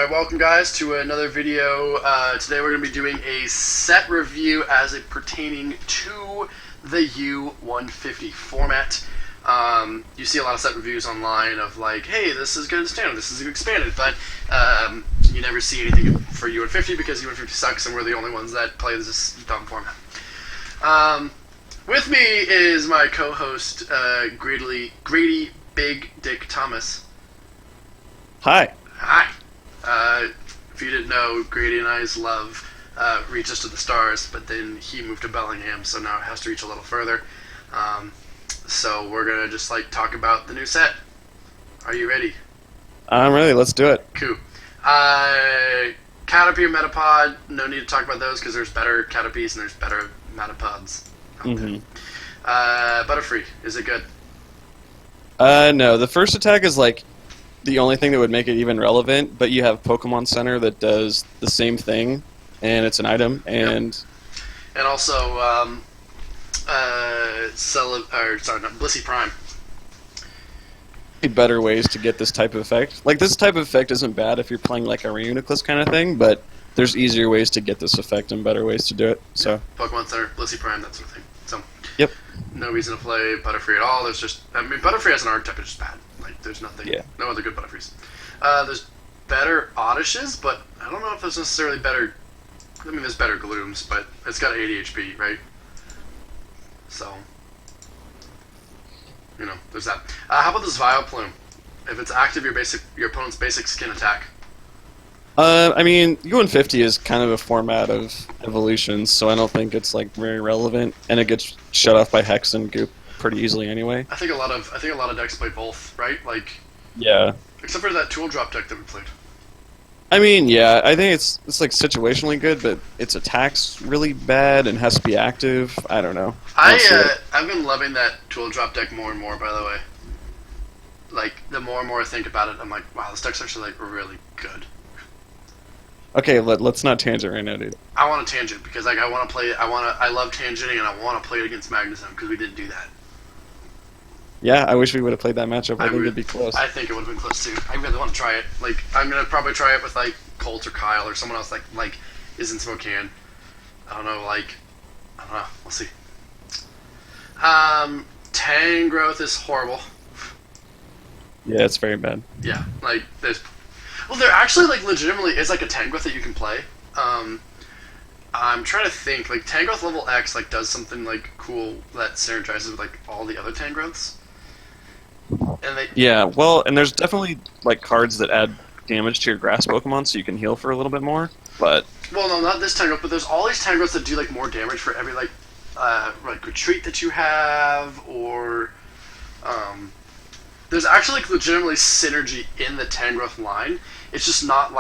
Alright, welcome guys to another video. Today we're going to be doing a set review as it pertaining to the U150 format. You see a lot of set reviews online of like, hey, this is good in standard, this is good expanded, but you never see anything for U150 because U150 sucks and we're the only ones that play this dumb format. With me is my co-host, Grady Big Dick Thomas. Hi. Hi. If you didn't know, Grady and I's love reaches to the stars, but then he moved to Bellingham, so now it has to reach a little further. So we're gonna just talk about the new set. Are you ready? I'm ready. Let's do it. Cool. Caterpie or Metapod, no need to talk about those because there's better Caterpies and there's better Metapods out there. Butterfree, is it good? No. The first attack is the only thing that would make it even relevant, but you have Pokemon Center that does the same thing, and it's an item, and... Yep. And also, Blissey Prime. Better ways to get this type of effect. This type of effect isn't bad if you're playing a Reuniclus kind of thing, but there's easier ways to get this effect and better ways to do it, so... Yeah. Pokemon Center, Blissey Prime, that sort of thing. So, yep. No reason to play Butterfree at all. There's just... Butterfree as an archetype is just bad. There's nothing... Yeah. No other good Butterfrees. There's better Oddishes, but I don't know if there's necessarily better... there's better Glooms, but it's got 80 HP, right? So... there's that. How about this Vileplume? If it's active, your opponent's basic skin attack. U150 is kind of a format of evolutions, so I don't think it's very relevant, and it gets shut off by Hex and Goop pretty easily anyway. I think a lot of decks play both, right? Yeah. Except for that tool drop deck that we played. Yeah, I think it's situationally good, but its attack's really bad and has to be active. I don't know. I've been loving that tool drop deck more and more, by the way. The more and more I think about it, I'm like, wow, this deck's actually really good. Okay, let's not tangent right now, dude. I want to tangent because I want to play. I love tangenting, and I want to play it against Magnezone because we didn't do that. Yeah, I wish we would have played that matchup. I think it'd be close. I think it would have been close too. I really want to try it. I'm gonna probably try it with Colt or Kyle or someone else is in Spokane. I don't know. I don't know. We'll see. Tangrowth is horrible. Yeah, it's very bad. Yeah, there's. Well, they're actually legitimately. It's a Tangrowth that you can play. I'm trying to think. Tangrowth level X does something cool that synergizes with all the other Tangrowths. Yeah, well, and there's definitely cards that add damage to your grass Pokemon, so you can heal for a little bit more. But well, no, not this Tangrowth, but there's all these Tangrowths that do more damage for every retreat that you have, or there's actually legitimately synergy in the Tangrowth line. It's just not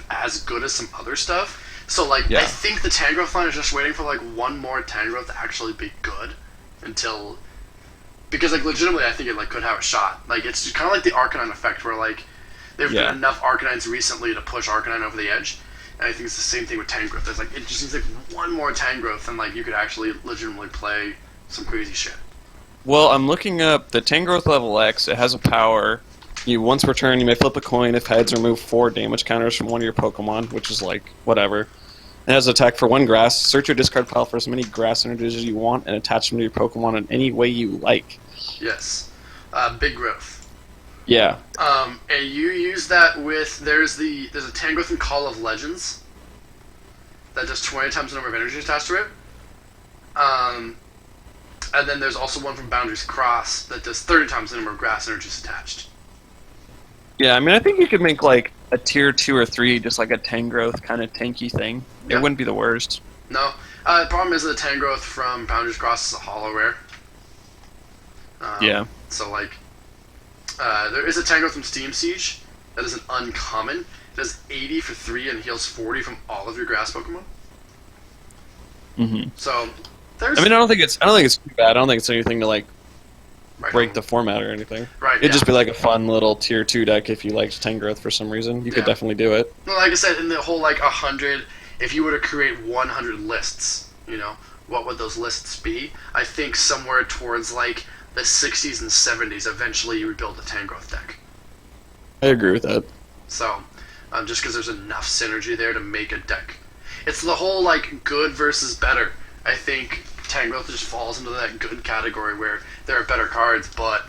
as good as some other stuff. So I think the Tangrowth line is just waiting for one more Tangrowth to actually be good until. Because legitimately, I think it could have a shot. It's just kind of like the Arcanine effect, where there've been enough Arcanines recently to push Arcanine over the edge, and I think it's the same thing with Tangrowth. There's it just needs one more Tangrowth, and you could actually legitimately play some crazy shit. Well, I'm looking up the Tangrowth level X. It has a power. Once per turn, you may flip a coin if heads, remove 4 damage counters from one of your Pokemon, which is whatever. It has attack for 1 grass. Search your discard pile for as many grass energies as you want and attach them to your Pokemon in any way you like. Yes. Big growth. Yeah. And you use that with... There's a Tangrowth in Call of Legends that does 20 times the number of energy attached to it. And then there's also one from Boundaries Cross that does 30 times the number of grass energies attached. Yeah, I think you could make a tier 2 or 3, just a Tangrowth kind of tanky thing. Yeah. It wouldn't be the worst. No. The problem is the Tangrowth from Boundaries Cross is a holo rare. Yeah. So there is a Tangrowth from Steam Siege that is an uncommon. It does 80 for 3 and heals 40 from all of your grass Pokemon. So there's. I don't think it's too bad. I don't think it's anything to break the format or anything. Right. It'd just be a fun little tier 2 deck if you liked Tangrowth for some reason. You could definitely do it. Well, like I said, in the whole 100, if you were to create 100 lists, what would those lists be? I think somewhere towards the 60s and 70s, eventually you would build a Tangrowth deck. I agree with that. So, just because there's enough synergy there to make a deck. It's the whole like good versus better. I think Tangrowth just falls into that good category where there are better cards, but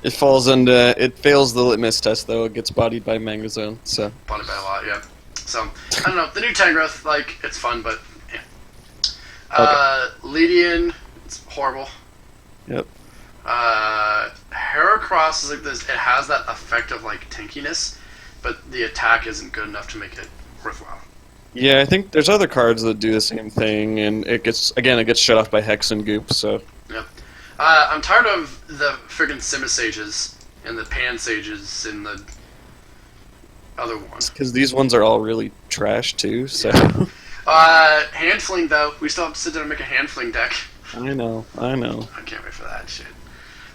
It falls into it fails the litmus test though. It gets bodied by Mangazone. So bodied by a lot, yeah. So I don't know. The new Tangrowth, like it's fun, but yeah. Lydian, it's horrible. Yep. Heracross is like this. It has that effect of like tankiness, but the attack isn't good enough to make it worthwhile. Yeah, I think there's other cards that do the same thing, and it gets shut off by Hex and Goop. So. Yep. I'm tired of the friggin' Simisages and the Pansages and the other ones. Because these ones are all really trash too. So. Yeah. Handfling though, we still have to sit down and make a handfling deck. I know. I can't wait for that shit.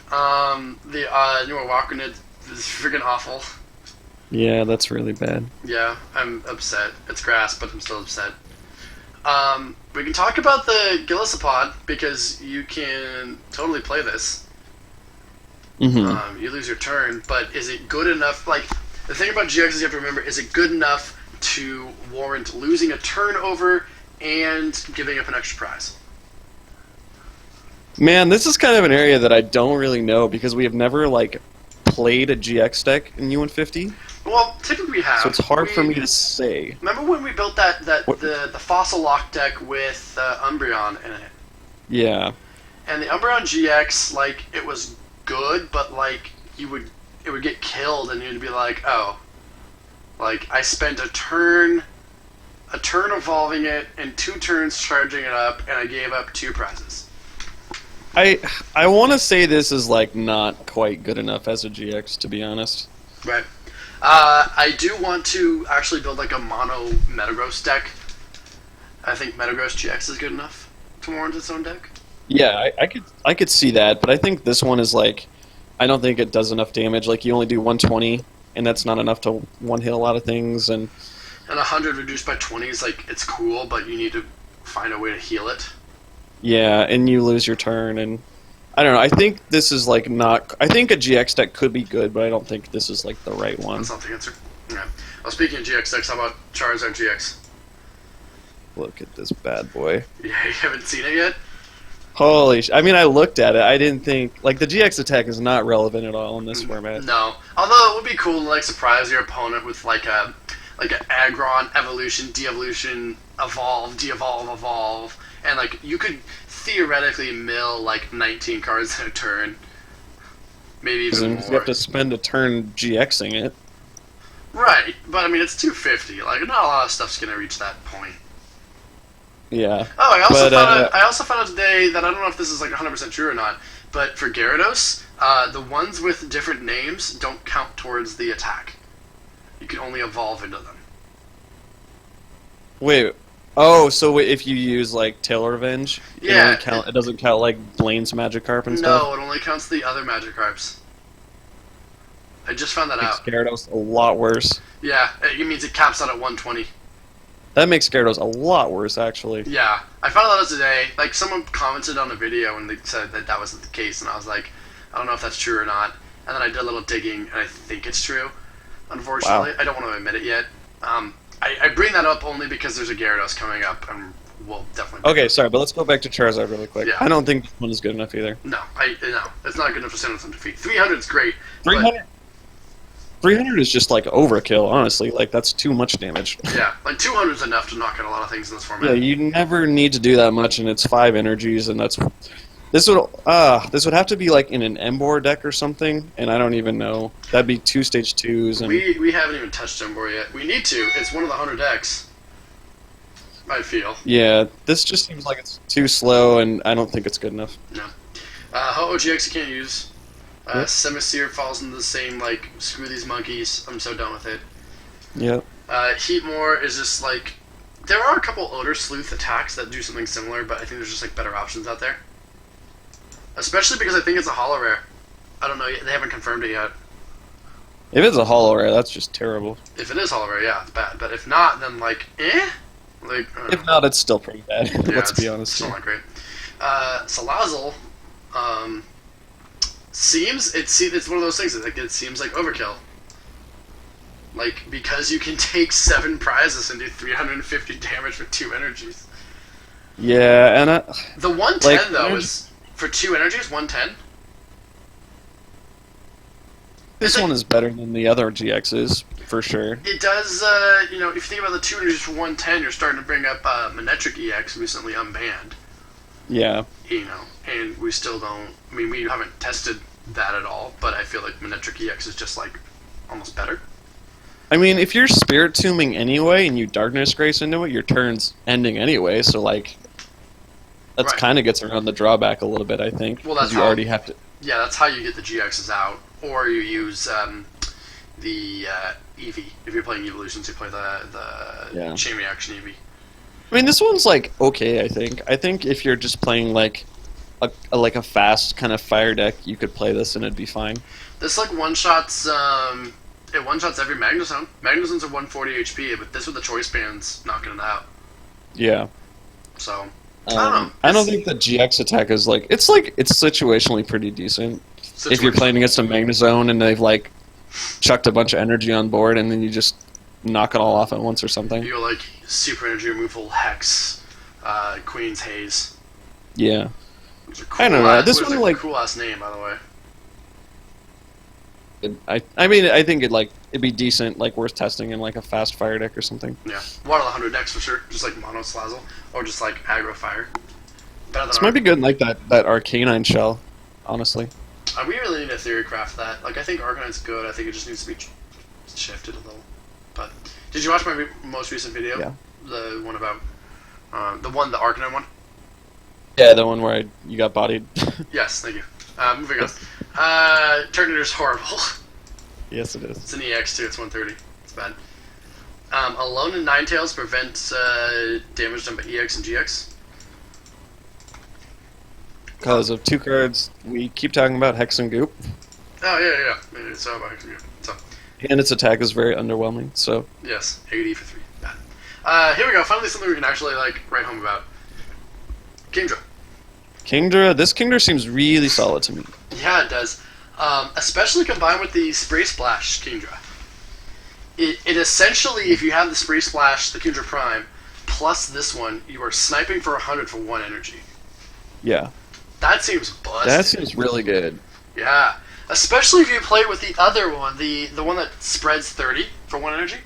The new Awakened is friggin' awful. Yeah, that's really bad. Yeah, I'm upset. It's grass, but I'm still upset. We can talk about the Gillisapod, because you can totally play this. Mm-hmm. You lose your turn, but is it good enough? Like, the thing about GX is you have to remember, is it good enough to warrant losing a turn over and giving up an extra prize? Man, this is kind of an area that I don't really know, because we have never, like, played a GX deck in U150. Well, typically we have. So it's hard for me to say. Remember when we built the Fossil Lock deck with Umbreon in it? Yeah. And the Umbreon GX, like, it was good, but like it would get killed, and you'd be like, oh, like I spent a turn evolving it and 2 turns charging it up, and I gave up 2 prizes. I want to say this is like not quite good enough as a GX, to be honest. Right. I do want to actually build like a mono Metagross deck. I think Metagross GX is good enough to warrant its own deck. Yeah, I could see that, but I think this one is like, I don't think it does enough damage. Like, you only do 120, and that's not enough to one-hit a lot of things. And 100 reduced by 20 is like, it's cool, but you need to find a way to heal it. Yeah, and you lose your turn, and I don't know. I think this is like not. I think a GX deck could be good, but I don't think this is like the right one. That's not the answer. Yeah. Well, speaking of GX decks, how about Charizard GX? Look at this bad boy. Yeah, you haven't seen it yet? Holy I mean, I looked at it. I didn't think... Like, the GX attack is not relevant at all in this format. No. Although it would be cool to, like, surprise your opponent with, like, an Aggron, Evolution, De-Evolution, Evolve, De-Evolve, Evolve. And, like, you could theoretically mill, like, 19 cards in a turn. Maybe even more. You have to spend a turn GXing it. Right. But, I mean, it's 250. Like, not a lot of stuff's going to reach that point. Yeah. Oh, I also found out today that I don't know if this is like 100% true or not, but for Gyarados, the ones with different names don't count towards the attack. You can only evolve into them. Wait. Oh, so if you use like Tail Revenge, yeah, it doesn't count like Blaine's Magikarp and stuff? No, it only counts the other Magikarps. I just found that out. Gyarados a lot worse. Yeah, it means it caps out at 120. That makes Gyarados a lot worse, actually. Yeah, I found that out today. Like, someone commented on a video and they said that that wasn't the case, and I was like, I don't know if that's true or not. And then I did a little digging, and I think it's true. Unfortunately, wow. I don't want to admit it yet. I bring that up only because there's a Gyarados coming up, and we'll definitely... Okay, sorry, but let's go back to Charizard really quick. Yeah. I don't think this one is good enough either. No, it's not good enough to send them to defeat. 300 is great. 300 is just like overkill, honestly. Like, that's too much damage. Yeah, like 200 is enough to knock out a lot of things in this format. Yeah, you never need to do that much, and it's 5 energies, and that's... This would have to be like in an Emboar deck or something, and I don't even know. That'd be 2 stage 2s. And... We haven't even touched Emboar yet. We need to. It's one of the 100 decks. I feel. Yeah, this just seems like it's too slow, and I don't think it's good enough. No. Ho-Oh GX you can't use. Yep. Semiseer falls into the same, like, screw these monkeys, I'm so done with it. Yep. Heatmore is just, like... There are a couple Odor Sleuth attacks that do something similar, but I think there's just, like, better options out there. Especially because I think it's a holo rare. I don't know, they haven't confirmed it yet. If it's a holo rare, that's just terrible. If it is holo rare, yeah, it's bad. But if not, then, like, eh? Like, if not, it's still pretty bad, yeah, let's be honest. It's still not great. Salazzle, it's one of those things, it seems like overkill. Like, because you can take 7 prizes and do 350 damage with 2 energies. Yeah, and the 110 though is for 2 energies. 110. This one is better than the other GXs for sure. It does. You know, if you think about the 2 energies for 110, you're starting to bring up Manetric EX, recently unbanned. Yeah. You know, and we still don't. I mean, we haven't tested that at all, but I feel like Manetric EX is just like almost better. I mean, if you're Spirit Tombing anyway and you Darkness Grace into it, your turn's ending anyway, so like that's right. kind of gets around the drawback a little bit, I think. Well, that's you already have to. Yeah, that's how you get the GXs out, or you use the Eevee. If you're playing Evolutions, you play the Chain Reaction Eevee. I mean, this one's like okay. I think. I think if you're just playing like a fast kind of fire deck, you could play this and it'd be fine. This like one shots. It one shots every Magnezone. Magnezones are 140 HP, but this with the choice bands knocking it out. Yeah. So I don't know. I don't think the GX attack is like it's situationally pretty decent. If you're playing against a Magnezone and they've like chucked a bunch of energy on board and then you just knock it all off at once or something. You go like super energy removal, Hex, Queen's Haze. Yeah. Cool, I don't know. This one like cool ass name, by the way. I mean, I think it'd be decent, like worth testing in like a fast fire deck or something. Yeah, one of the 100 decks for sure. Just like Mono Slazzle, or just like aggro fire. This might be good in like that Arcanine shell, honestly. We really need to theory craft that. Like, I think Arcanine's good. I think it just needs to be shifted a little. But did you watch my most recent video? Yeah. The one about the Arcanine one. Yeah, the one where you got bodied. Yes, thank you. Moving on. Turniner's horrible. Yes, it is. It's an EX too. It's 130. It's bad. Alone in Ninetales prevents damage done by EX and GX. Because of 2 cards, we keep talking about Hex and Goop. Oh yeah. It's all about Hex and Goop. So. And its attack is very underwhelming. So. Yes, 80 for 3. Bad. Here we go. Finally, something we can actually like write home about. Kingdra. This Kingdra seems really solid to me. Yeah, it does. Especially combined with the Spray Splash Kingdra. It essentially, if you have the Spray Splash, the Kingdra Prime, plus this one, you are sniping for 100 for 1 energy. Yeah. That seems busted. That seems really good. Yeah. Especially if you play with the other one, the one that spreads 30 for 1 energy.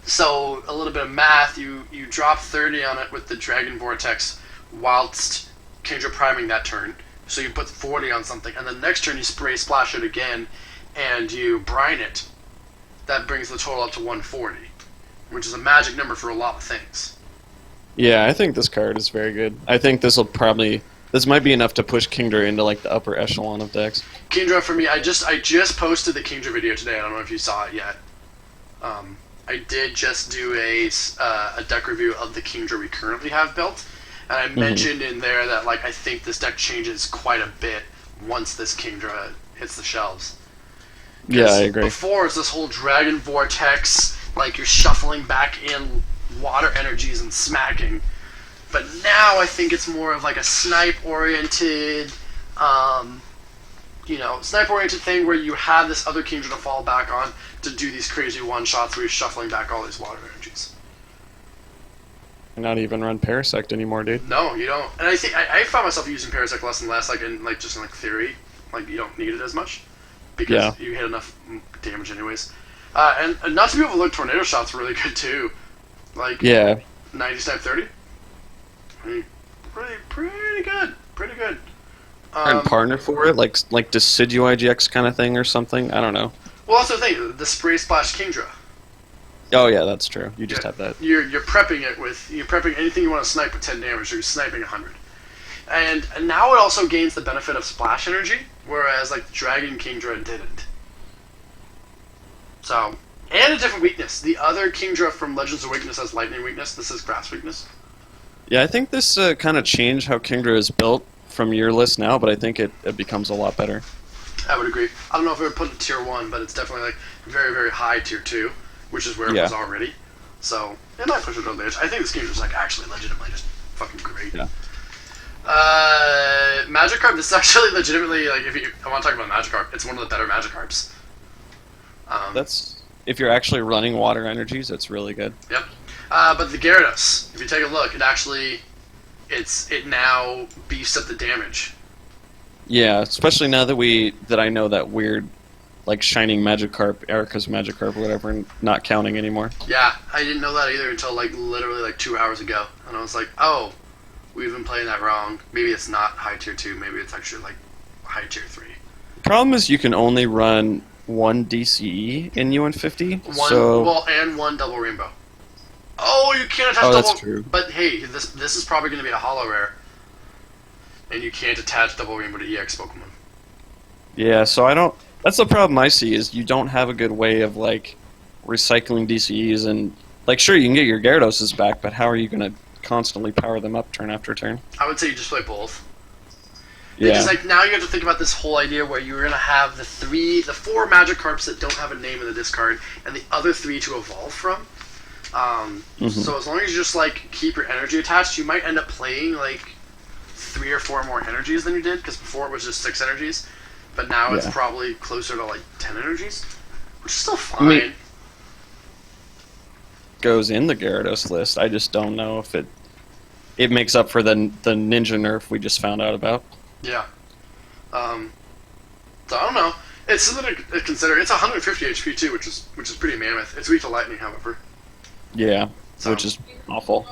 So, a little bit of math, you drop 30 on it with the Dragon Vortex whilst Kingdra priming that turn. So you put 40 on something, and then next turn you Spray Splash it again, and you brine it. That brings the total up to 140, which is a magic number for a lot of things. Yeah, I think this card is very good. I think this might be enough to push Kingdra into like the upper echelon of decks. Kingdra for me, I just posted the Kingdra video today. I don't know if you saw it yet. I did just do a deck review of the Kingdra we currently have built. And I mentioned in there that like I think this deck changes quite a bit once this Kingdra hits the shelves. Yeah, I agree. Before it's this whole Dragon Vortex, like you're shuffling back in water energies and smacking. But now I think it's more of like a snipe-oriented, snipe-oriented thing where you have this other Kingdra to fall back on to do these crazy one-shots where you're shuffling back all these water energies. Not even run Parasect anymore, dude. No, you don't. And I think I found myself using Parasect less and less, like in theory. Like you don't need it as much because you hit enough damage anyways. And not to be overlooked, Tornado Shot's really good too. Like 90 snipe 30. Pretty good. Pretty good. And partner for it, like Decidueye GX kind of thing or something. I don't know. Well, that's the thing. The Spray Splash Kingdra. Oh yeah, that's true. You just have that. You're prepping it with anything you want to snipe with 10 damage. So you're sniping 100, and now it also gains the benefit of splash energy, whereas like Dragon Kingdra didn't. So and a different weakness. The other Kingdra from Legends of Weakness has lightning weakness. This is grass weakness. Yeah, I think this kind of changed how Kingdra is built from your list now, but I think it becomes a lot better. I would agree. I don't know if it would put it tier 1, but it's definitely like very very high tier 2. Which is where it was already. So, it might push it over the edge. I think this game is like actually legitimately just fucking great. Yeah. Magikarp, this is actually legitimately, like, I want to talk about Magikarp, it's one of the better Magikarps. if you're actually running water energies, it's really good. Yep. But the Gyarados, if you take a look, it now beefs up the damage. Yeah, especially now that I know that weird, like, shining Magikarp, Erica's Magikarp or whatever, not counting anymore. Yeah, I didn't know that either until like literally like 2 hours ago, and I was like, oh, we've been playing that wrong. Maybe it's not high tier 2. Maybe it's actually like high tier 3. The problem is you can only run one DCE in U150. And one double rainbow. Oh, you can't attach double. That's true. But hey, this is probably going to be a holo rare, and you can't attach double rainbow to EX Pokemon. Yeah, so I don't. That's the problem I see is you don't have a good way of like recycling DCEs and like sure you can get your Gyarados back, but how are you going to constantly power them up turn after turn? I would say you just play both. Yeah. Because like now you have to think about this whole idea where you're gonna have the 4 Magikarps that don't have a name in the discard, and the other 3 to evolve from. So as long as you just like keep your energy attached, you might end up playing like 3 or 4 more energies than you did, because before it was just 6 energies, but now it's probably closer to like 10 energies, which is still fine. I mean, goes in the Gyarados list. I just don't know if it makes up for the ninja nerf we just found out about. Yeah. So I don't know. It's something to consider. It's 150 HP too, which is pretty mammoth. It's weak to lightning, however. Yeah, which is awful.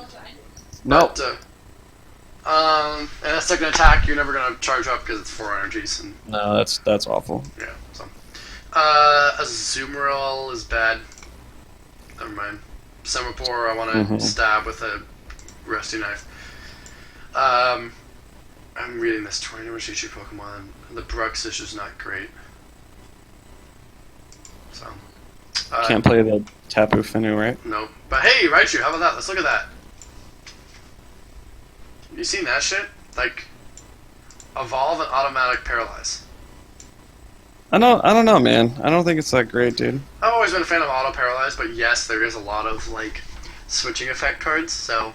But, and a second attack, you're never gonna charge up because it's 4 energies. And no, that's awful. Yeah. So, Azumarill is bad. Never mind. Semaphore, I want to stab with a rusty knife. I'm reading this 20 damage HP Pokemon. The Bruxish is not great. So. Can't play the Tapu Finu, right? Nope. But hey, Raichu, how about that? Let's look at that. You seen that shit? Like, evolve and automatic paralyze. I don't know, man. I don't think it's that great, dude. I've always been a fan of auto paralyze, but yes, there is a lot of like switching effect cards. So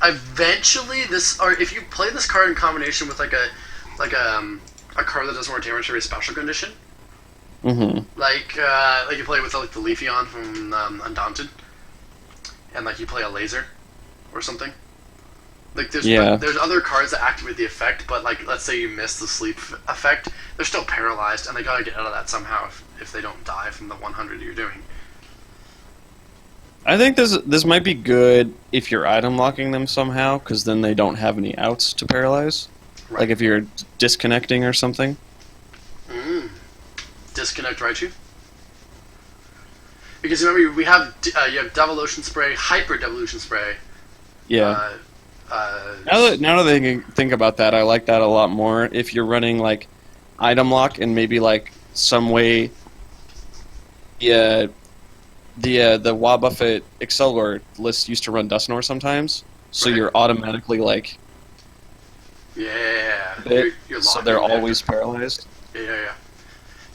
eventually, if you play this card in combination with a card that does more damage to a special condition, like you play with like the Leafeon from Undaunted, and like you play a laser or something. Like there's other cards that activate the effect, but like let's say you miss the sleep effect, they're still paralyzed, and they gotta get out of that somehow if they don't die from the 100 you're doing. I think this might be good if you're item locking them somehow, because then they don't have any outs to paralyze. Right. Like if you're disconnecting or something. Disconnect Raichu? Because remember, you have Devolution Spray, Hyper Devolution Spray. Yeah. Now that I think about that, I like that a lot more. If you're running like item lock and maybe like some way, the Wabuffet Excelgor list used to run Dusknoir sometimes, so you're automatically like, you're so they're always paralyzed. Yeah.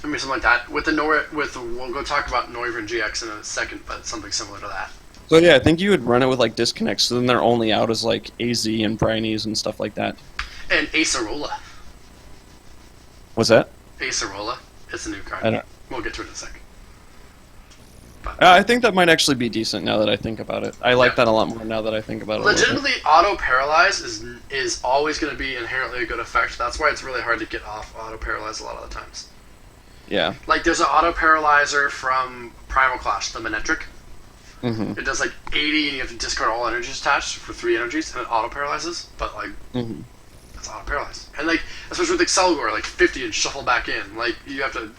Maybe something like that. We'll go talk about Noivern GX in a second, but something similar to that. So yeah, I think you would run it with like disconnects, so then they're only out as like AZ and Brinies and stuff like that. And Acerola. What's that? Acerola. It's a new card. We'll get to it in a second. I think that might actually be decent now that I think about it. I like that a lot more now that I think about it. Legitimately, auto paralyze is always going to be inherently a good effect. That's why it's really hard to get off auto paralyze a lot of the times. Yeah. Like there's an auto paralyzer from Primal Clash, the Manectric. It does like 80, and you have to discard all energies attached for 3 energies, and it auto paralyzes. But like, it's auto paralyzed, and like especially with Excelgor, like 50 and shuffle back in. Like you have to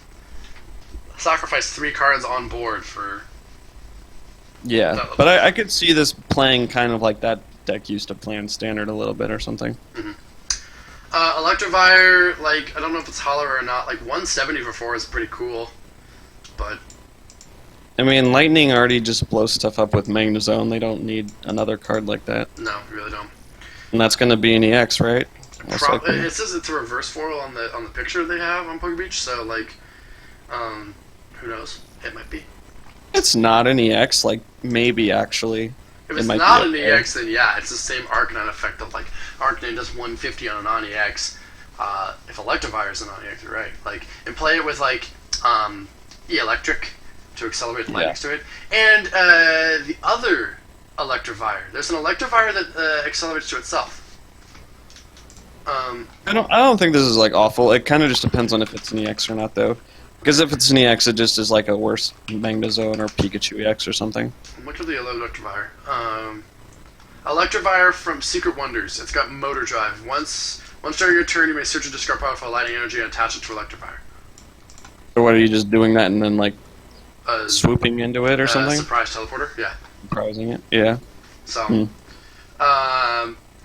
sacrifice 3 cards on board for. Yeah, but I could see this playing kind of like that deck used to play in Standard a little bit or something. Electivire, like I don't know if it's hollow or not. Like 170 for 4 is pretty cool, but. I mean, Lightning already just blows stuff up with Magnezone. They don't need another card like that. No, you really don't. And that's going to be an EX, right? It says it's a reverse foil on the picture they have on Pokebeach, so like, who knows? It might be. It's not an EX, like maybe actually. If it's not an EX, then yeah, it's the same Arcanine effect of like Arcanine does 150 on a non-EX. If Electivire is a non-EX, you're right. Like, and play it with like E-Electric. to accelerate the lightning strike. And the other Electivire. There's an Electivire that accelerates to itself. I don't think this is like awful. It kind of just depends on if it's an EX or not, though. Because if it's an EX, it just is like a worse Magnezone or Pikachu EX or something. Look at the Electivire. Electivire from Secret Wonders. It's got Motor Drive. Once during your turn, you may search and discard powerful lightning energy and attach it to Electivire. So what, are you just doing that and then like swooping into it or something? Surprise teleporter, yeah. Surprising it, yeah. So,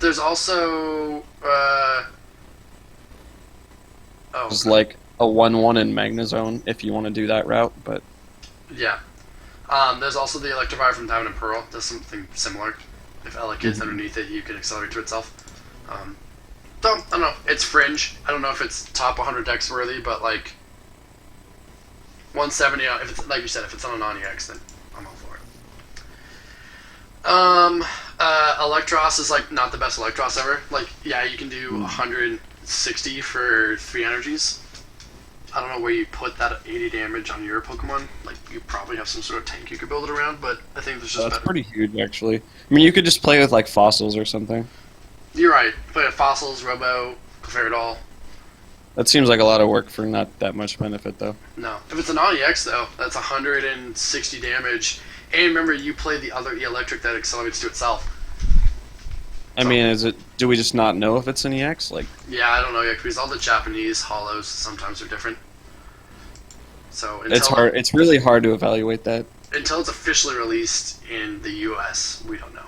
there's also just like a 1/1 in Magnezone if you want to do that route, but yeah. There's also the Electivire from Diamond and Pearl. Does something similar. If Elec is underneath it, you can accelerate to itself. So, I don't know. It's fringe. I don't know if it's top 100 decks worthy, but like 170. If it's like you said, if it's on a non-EX, then I'm all for it. Electros is like not the best Electros ever. Like, yeah, you can do 160 for 3 energies. I don't know where you put that 80 damage on your Pokemon. Like, you probably have some sort of tank you could build it around, but I think there's just that's better. Pretty huge, actually. I mean, you could just play with like fossils or something. You're right. Play with Fossils, Robo, Clefairdol. That seems like a lot of work for not that much benefit, though. No. If it's a non-EX, though, that's 160 damage. And remember, you play the other electric that accelerates to itself. I mean, do we just not know if it's an EX? Like, yeah, I don't know yet, because all the Japanese hollows sometimes are different. So it's really hard to evaluate that. Until it's officially released in the US, we don't know.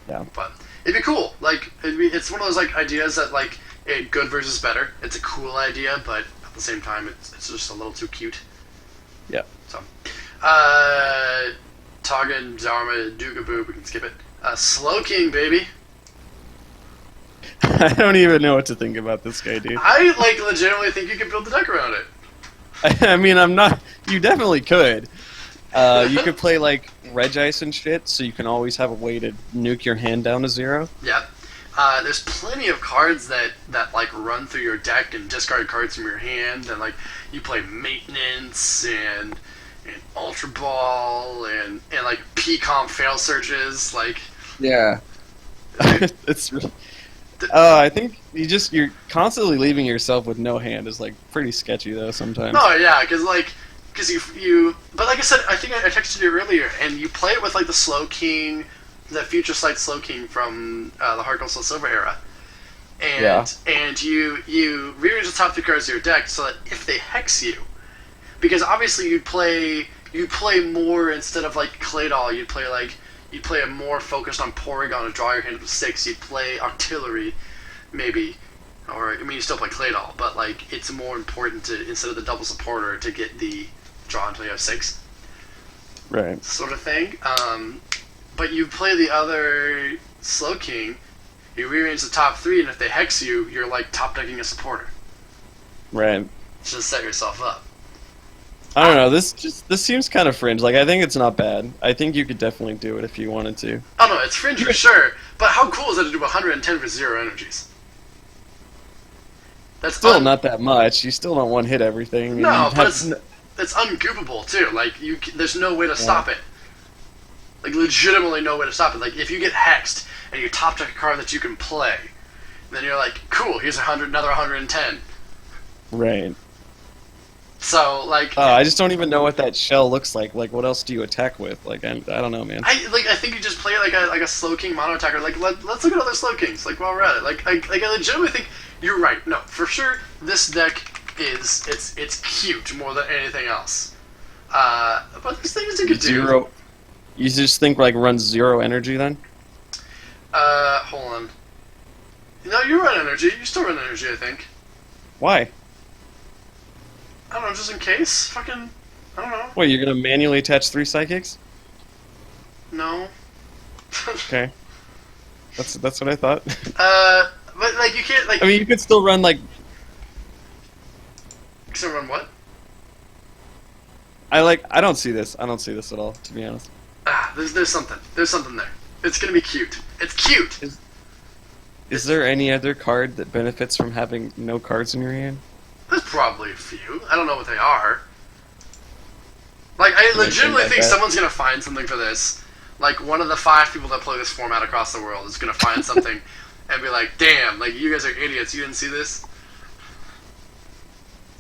Yeah. But it'd be cool. Like, it's one of those like ideas that like good versus better. It's a cool idea, but at the same time, it's just a little too cute. Yeah. So, Toggin, Dharma, Dugaboo, we can skip it. Slowking, baby. I don't even know what to think about this guy, dude. I like legitimately think you could build a deck around it. I mean, I'm not. You definitely could. You could play like Regice and shit, so you can always have a way to nuke your hand down to 0. Yep. There's plenty of cards that like run through your deck and discard cards from your hand, and like you play Maintenance and Ultra Ball and like P-Comp fail searches, like yeah. It's. I think you're constantly leaving yourself with no hand is like pretty sketchy though sometimes. Oh yeah, because you. But like I said, I think I texted you earlier, and you play it with like the Slow King, the Future Sight Slow King from the Heart Gold Soul Silver era, and you rearrange the top 3 cards of your deck so that if they hex you, because obviously you'd play more instead of like Claydol, you'd play a more focused on Porygon to draw your hand up to 6. You'd play Artillery, maybe. Or, I mean, you still play Claydol, but, like, it's more important to, instead of the double supporter, to get the draw until you have 6. Right. Sort of thing. But you play the other Slow King, you rearrange the top 3, and if they hex you, you're, like, top decking a supporter. Right. Just set yourself up. I don't know. This seems kind of fringe. Like, I think it's not bad. I think you could definitely do it if you wanted to. Oh no, it's fringe for sure. But how cool is it to do 110 for 0 energies? That's still not that much. You still don't one hit everything. No, but it's ungoopable too. Like there's no way to stop it. Like legitimately no way to stop it. Like if you get hexed and you top deck a card that you can play, then you're like, cool. Here's another 110. Right. So, like... I just don't even know what that shell looks like. Like, what else do you attack with? Like, I don't know, man. I think you just play like a Slow King mono attacker. Like, let's look at other Slow Kings. Like, while we're at it. Like, I legitimately think you're right. No, for sure, this deck it's cute more than anything else. But there's things you could do. You just think, like, runs 0 energy, then? Hold on. No, you run energy. You still run energy, I think. Why? I don't know, just in case? Fucking... I don't know. Wait, you're gonna manually attach 3 psychics? No. Okay. That's what I thought. But, like, you can't, like... I mean, you could still run, like... You still run what? I don't see this. I don't see this at all, to be honest. There's something. There's something there. It's gonna be cute. It's cute! Is there any other card that benefits from having no cards in your hand? There's probably a few. I don't know what they are. Like, I anything legitimately like think that. someone's gonna find something for this. Like, one of the 5 people that play this format across the world is gonna find something and be like, damn, like, you guys are idiots, you didn't see this?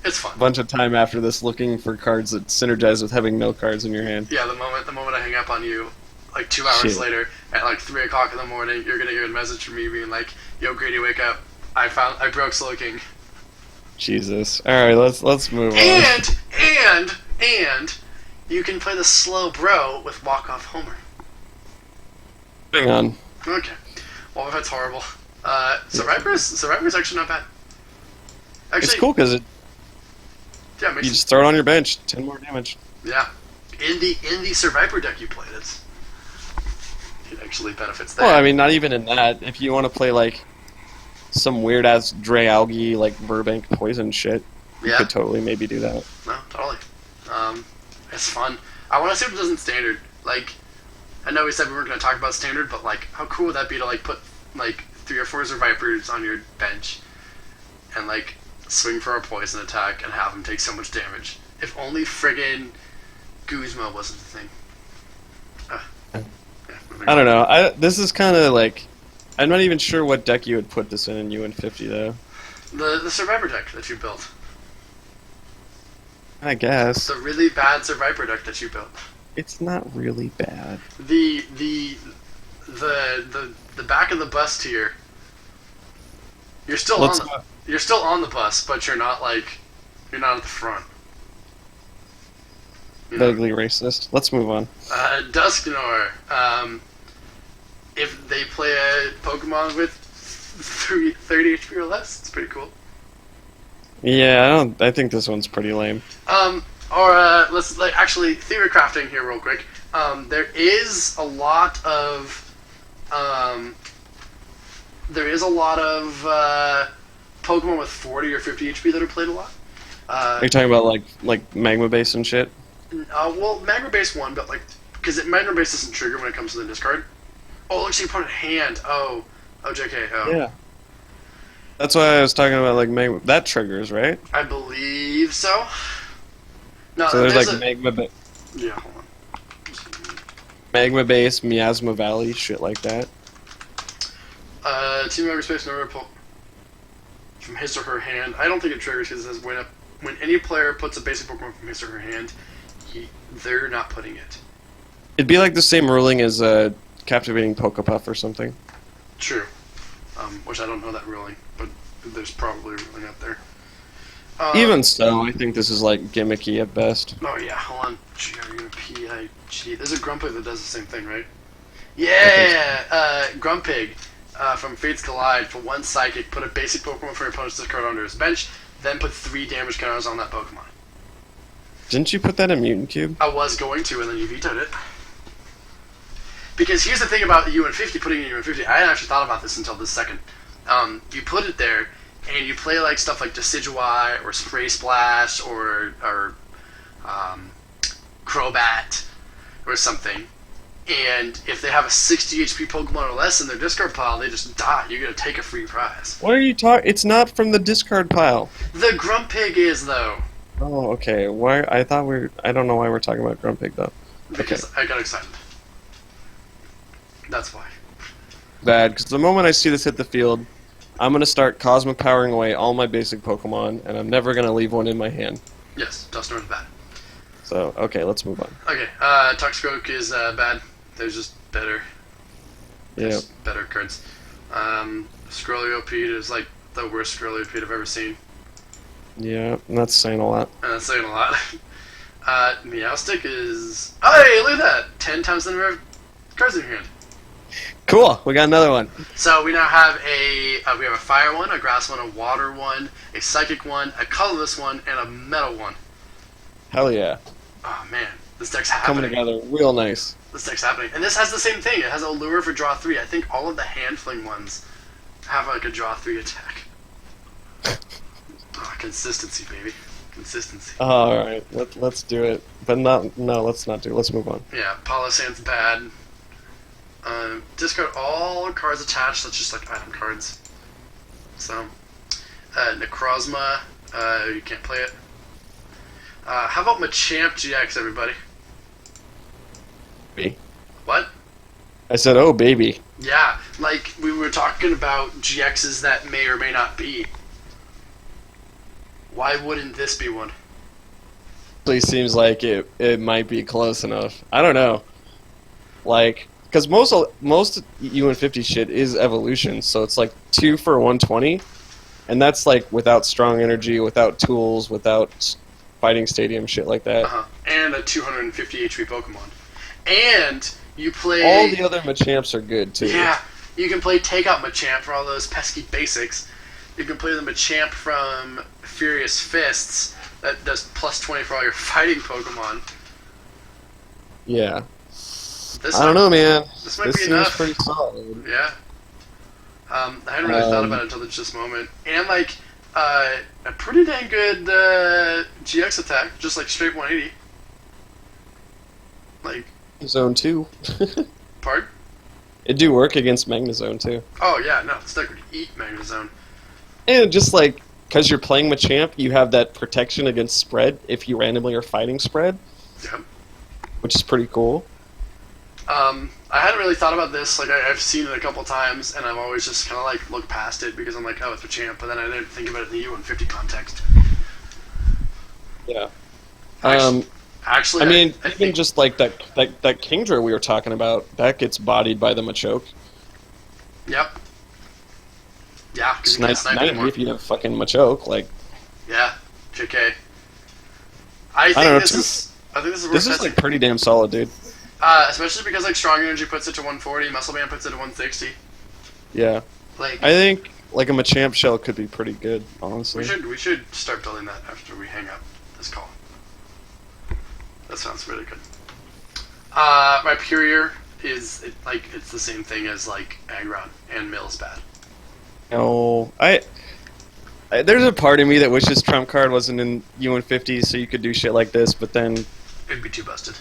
It's fun. A bunch of time after this looking for cards that synergize with having no cards in your hand. Yeah, the moment I hang up on you, like 2 hours Shit. later, at like 3 o'clock in the morning, you're gonna get a message from me being like, "Yo, Grady, wake up! I broke Slow King." Jesus. All right, let's move on. And you can play the slow bro with walk off Homer. Hang on. Okay. Well, that's horrible. Survivor's actually not bad. Actually, It's cool because yeah, it makes you just throw it on your bench, 10 more damage. yeah. In the Survivor deck you played it actually benefits that. Well, I mean, not even in that. If you want to play like some weird ass Dre Algae like Burbank poison shit, you Yeah. could totally maybe do that. No, totally. It's fun. I want to see what it does in standard. Like, I know we said we weren't going to talk about standard, but like, how cool would that be to like put like 3 or 4 Survivors on your bench and like swing for a poison attack and have them take so much damage? If only friggin' Guzma wasn't a thing. Yeah, I don't know. This is kind of like, I'm not even sure what deck you would put this in U150 though. the Survivor deck that you built. I guess The really bad Survivor deck that you built. it's not really bad. The back of the bus tier. You're still you're still on the bus, but you're not at the front. You know? Vaguely racist. Let's move on. Dusknoir. If they play a Pokemon with 30 HP or less, it's pretty cool. Yeah, I think this one's pretty lame. Let's actually theory crafting here real quick. There is a lot of Pokemon with 40 or 50 HP that are played a lot. Are you talking about like Magma Base and shit? Well, Magma Base 1, but because Magma Base doesn't trigger when it comes to the discard. Oh, it looks like you put it in hand. Oh, JK. Oh. Yeah. That's why I was talking about like Magma. That triggers, right? I believe so. No, So there's like a, Magma hold on. Magma Base, Miasma Valley, shit like that. Team member space no pull from his or her hand. I don't think it triggers because it says when any player puts a basic Pokemon from his or her hand, they're not putting it. It'd be like the same ruling as Captivating Pokepuff or something. True. Which I don't know that ruling, but there's probably a ruling out there. Even so, I think this is like gimmicky at best. Oh yeah, hold on. G-R-U-P-I-G. There's a Grumpig that does the same thing, right? Yeah! Grumpig from Fates Collide for 1 Psychic, put a basic Pokemon for your opponent's discard onto his bench, then put 3 damage counters on that Pokemon. Didn't you put that in Mutant Cube? I was going to, and then you vetoed it. Because here's the thing about the U150, putting it in U150, I hadn't actually thought about this until this second. You put it there, and you play like stuff like Decidueye, or Spray Splash, or Crobat, or something. And if they have a 60 HP Pokemon or less in their discard pile, they just die. You're going to take a free prize. What are you talking? It's not from the discard pile. The Grumpig is, though. Oh, okay. Why? I don't know why we're talking about Grumpig though. Because I got excited. That's why. Bad, because the moment I see this hit the field, I'm gonna start Cosmic Powering away all my basic Pokemon, and I'm never gonna leave one in my hand. Yes, Dusknoir is bad. So, okay, let's move on. Okay, Toxicroak is bad. There's just better. Yeah. Better cards. Scrolliopede is like the worst Scrolliopede I've ever seen. Yeah, that's saying a lot. And that's saying a lot. Meowstic is... Oh, hey, look at that! 10 times the number of cards in your hand. Cool, we got another one. So we now have we have a fire one, a grass one, a water one, a psychic one, a colorless one, and a metal one. Hell yeah. Oh man, this deck's happening. Coming together real nice. This deck's happening. And this has the same thing. It has a lure for draw 3. I think all of the hand fling ones have like a draw 3 attack. Oh, consistency, baby. Consistency. Alright, let's do it. But let's not do it. Let's move on. Yeah, Palossand's bad. Discard all cards attached, that's just like item cards. So, Necrozma, you can't play it. How about Machamp GX, everybody? Baby. What? I said, oh, baby. Yeah, like we were talking about GXs that may or may not be. Why wouldn't this be one? It seems like it might be close enough. I don't know. Like, because most U150 shit is evolution, so it's like 2 for 120, and that's like without strong energy, without tools, without fighting stadium shit like that. And a 250 HP Pokemon. And you play... All the other Machamps are good, too. Yeah, you can play Takeout Machamp for all those pesky basics. You can play the Machamp from Furious Fists that does plus 20 for all your fighting Pokemon. Yeah. I don't know, man. This might this be seems enough. Pretty solid. Yeah. I hadn't really thought about it until this moment. And, like, a pretty dang good GX attack, just like straight 180. Like... Zone 2. Pardon? It do work against Magnezone, too. Oh, yeah, no, this deck would eat Magnezone. And just, like, because you're playing Machamp, you have that protection against spread if you randomly are fighting spread. Yep. Which is pretty cool. I hadn't really thought about this. Like, I've seen it a couple times, and I've always just kind of, like, looked past it because I'm like, oh, it's Machamp, but then I didn't think about it in the U150 context. Yeah. Actually, I mean, I even think... just like that Kingdra we were talking about, that gets bodied by the Machoke. Yep. Yeah, It's nice if you have fucking Machoke, like... Yeah, JK. I think this is This is, like, pretty damn solid, dude. Especially because, like, Strong Energy puts it to 140, Muscle Band puts it to 160. Yeah. Like... I think, like, a Machamp shell could be pretty good, honestly. We should start building that after we hang up this call. That sounds really good. Rhyperior is it's the same thing as like Aggron, and Mill's bad. No, there's a part of me that wishes Trump Card wasn't in U150 so you could do shit like this, but then It'd be too busted.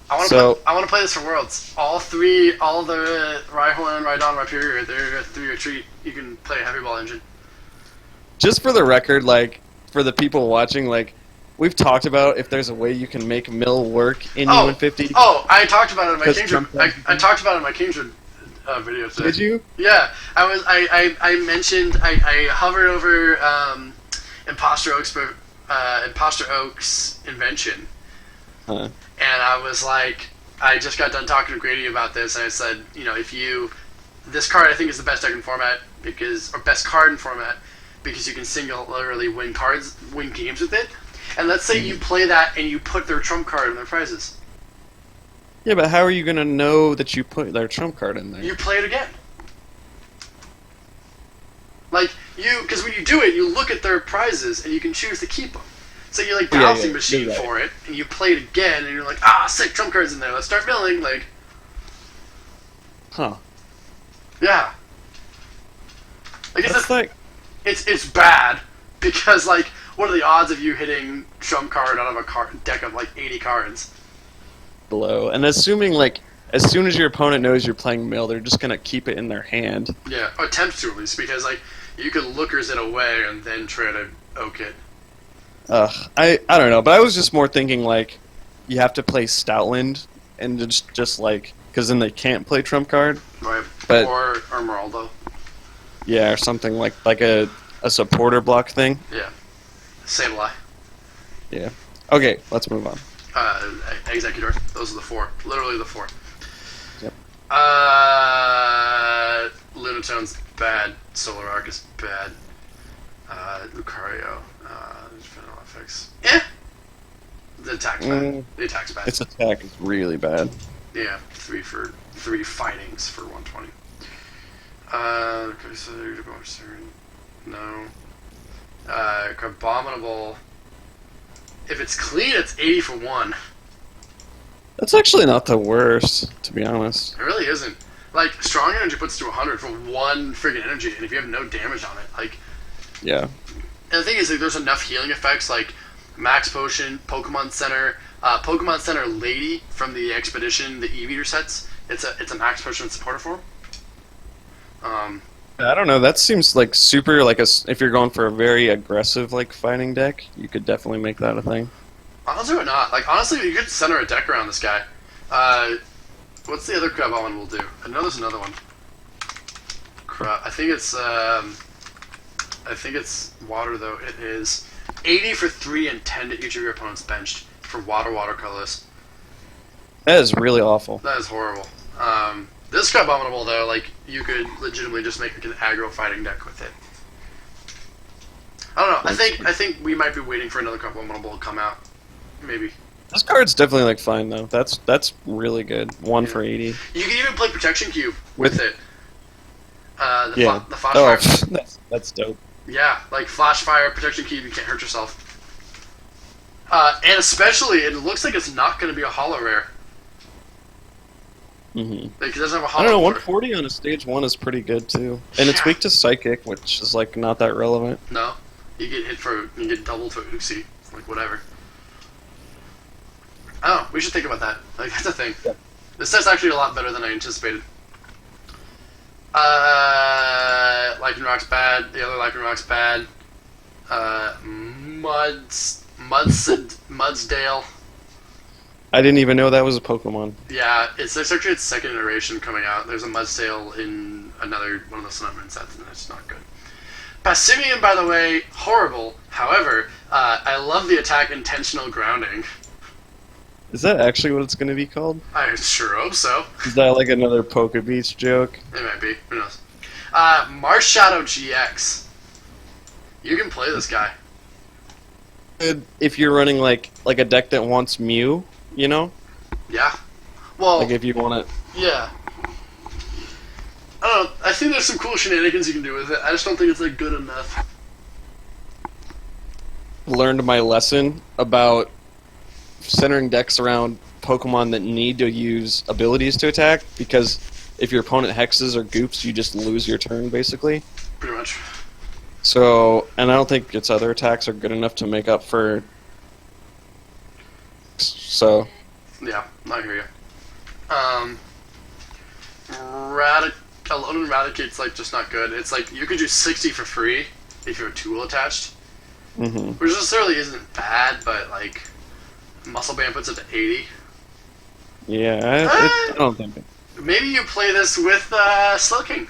I want to play this for Worlds. All the Rhyhorn, Rhydon, Rhyperior, they're a 3-year treat. You can play a Heavy Ball engine. Just for the record, like for the people watching, like. We've talked about if there's a way you can make Mill work in U150. Oh, I talked about it in my Kingdra. I talked about it in my Kingdra video today. Did you? Yeah, I mentioned I hovered over Imposter Oak's invention, and I was like, I just got done talking to Grady about this, and I said, this card I think is the best deck in format or best card in format because you can singularly win games with it. And let's say you play that and you put their trump card in their prizes. Yeah, but how are you going to know that you put their trump card in there? You play it again. Because when you do it, you look at their prizes and you can choose to keep them. So you balancing machine for it, and you play it again, and you're like, sick, trump cards in there, let's start milling, Huh. Yeah. It's bad, because, what are the odds of you hitting trump card out of a deck of 80 cards? Below. And assuming as soon as your opponent knows you're playing Mill, they're just gonna keep it in their hand. Yeah, or attempt to at least, because you could lookers it away and then try to oak it. I don't know, but I was just more thinking you have to play Stoutland and just because then they can't play trump card. Right. Or Emeraldo. Yeah, or something like a supporter block thing. Yeah. Sableye. Yeah. Okay, let's move on. Executor. Those are the 4. Literally the 4. Yep. Lunatone's bad. Solar Arc is bad. Lucario. Final FX. The attack's bad. The attack's bad. Its attack is really bad. Yeah. 3 fightings for 120. Okay, so you're going to no. Carbominable. If it's clean, it's 80 for 1. That's actually not the worst, to be honest. It really isn't. Strong Energy puts it to 100 for 1 friggin' energy, and if you have no damage on it, Yeah. And the thing is, there's enough healing effects, Max Potion, Pokemon Center Lady from the Expedition, the Eater sets. It's a Max Potion supporter form. I don't know. That seems like super like if you're going for a very aggressive like fighting deck, you could definitely make that a thing. Honestly, or not. Like honestly, you could center a deck around this guy. Uh, what's the other crab one we'll do? I know there's another one. Crap. I think it's water though. It is 80 for 3 and 10 to each of your opponent's benched for watercolorless. That is really awful. That is horrible. This crab abominable though, like you could legitimately just make like an aggro fighting deck with it. I don't know. I think we might be waiting for another crab abominable to come out. Maybe. This card's definitely like fine though. That's really good. One for 80. You can even play Protection Cube with it. The Flash Fire. That's dope. Yeah, like Flash Fire, Protection Cube, you can't hurt yourself. And especially, it looks like it's not going to be a hollow rare. Mm-hmm. Like, it doesn't have a hollow. I don't know, 140 on a stage 1 is pretty good too. And it's weak to Psychic, which is like not that relevant. No. You get doubled for Uxie. Like, whatever. Oh, we should think about that. Like, that's a thing. Yeah. This set's actually a lot better than I anticipated. Lycanroc's bad. The other Lycanroc's bad. Mudsdale. I didn't even know that was a Pokemon. Yeah, it's actually its second iteration coming out. There's a Mudsdale in another one of the Sun Moon sets, and it's not good. Passimian, by the way, horrible. However, I love the attack Intentional Grounding. Is that actually what it's going to be called? I sure hope so. Is that like another Poke Beach joke? It might be. Who knows? Mars Shadow GX. You can play this guy. If you're running like a deck that wants Mew, you know? Yeah. Well, like if you want it. Yeah. I don't know. I think there's some cool shenanigans you can do with it. I just don't think it's like good enough. Learned my lesson about centering decks around Pokemon that need to use abilities to attack, because if your opponent hexes or goops, you just lose your turn, basically. Pretty much. So, and I don't think its other attacks are good enough to make up for... So... Yeah, I hear you. Alone Eradicate's like just not good. It's like you could do 60 for free if you're tool attached. Mm-hmm. Which necessarily isn't bad, but like Muscle Band puts it to 80. Yeah, I don't think. Maybe you play this with Slowking.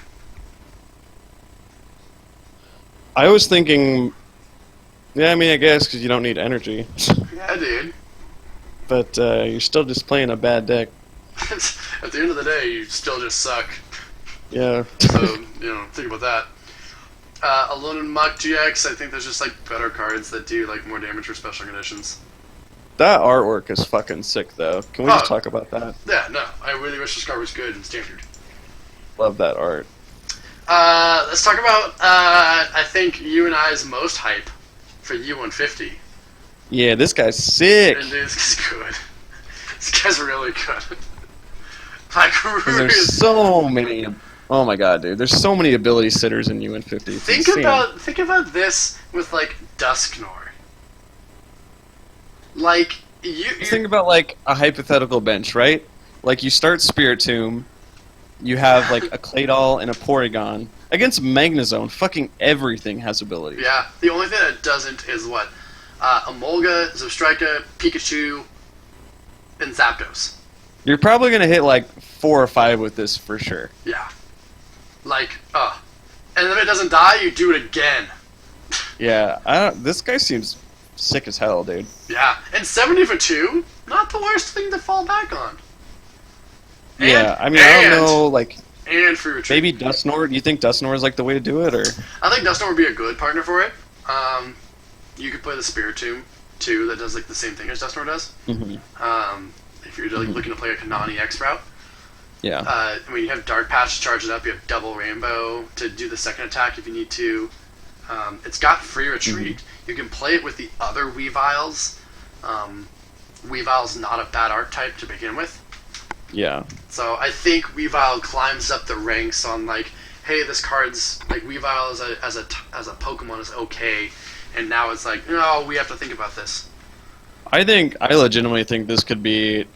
I was thinking. Yeah, I mean, I guess because you don't need energy. Yeah, dude. But you're still just playing a bad deck. At the end of the day, you still just suck. Yeah. So, think about that. Alone in Mach GX, I think there's just like better cards that do like more damage for special conditions. That artwork is fucking sick, though. Can we just talk about that? Yeah, no. I really wish this card was good in Standard. Love that art. Let's talk about, I think, you and I's most hype for U150. Yeah, this guy's sick. And this guy's good. This guy's really good. Like, really. There's so many... Oh my god, dude. There's so many ability sitters in UN50. Think about this with, like, Dusknor. Like, you think about, like, a hypothetical bench, right? Like, you start Spiritomb, you have, like, a Claydol and a Porygon. Against Magnezone, fucking everything has ability. Yeah, the only thing that doesn't is what? Emolga, Zebstrika, Pikachu, and Zapdos. You're probably gonna hit, like, 4 or 5 with this for sure. Yeah. Like, and if it doesn't die, you do it again. Yeah, this guy seems sick as hell, dude. Yeah, and 70 for 2, not the worst thing to fall back on. Yeah, I mean, I don't know, like... And free retreat. Maybe Dusknor? Do you think Dusknor is, like, the way to do it, or...? I think Dusknor would be a good partner for it. You could play the Spiritomb, too, that does, like, the same thing as Dusknor does. Mm-hmm. If you're, like, looking to play a Kanani X route. Yeah. I mean, you have Dark Patch to charge it up. You have Double Rainbow to do the second attack if you need to. It's got free retreat. Mm-hmm. You can play it with the other Weaviles. Weavile's not a bad archetype to begin with. Yeah. So I think Weavile climbs up the ranks on like, hey, this card's like Weavile as a Pokemon is okay, and now it's like, no, we have to think about this. I legitimately think this could be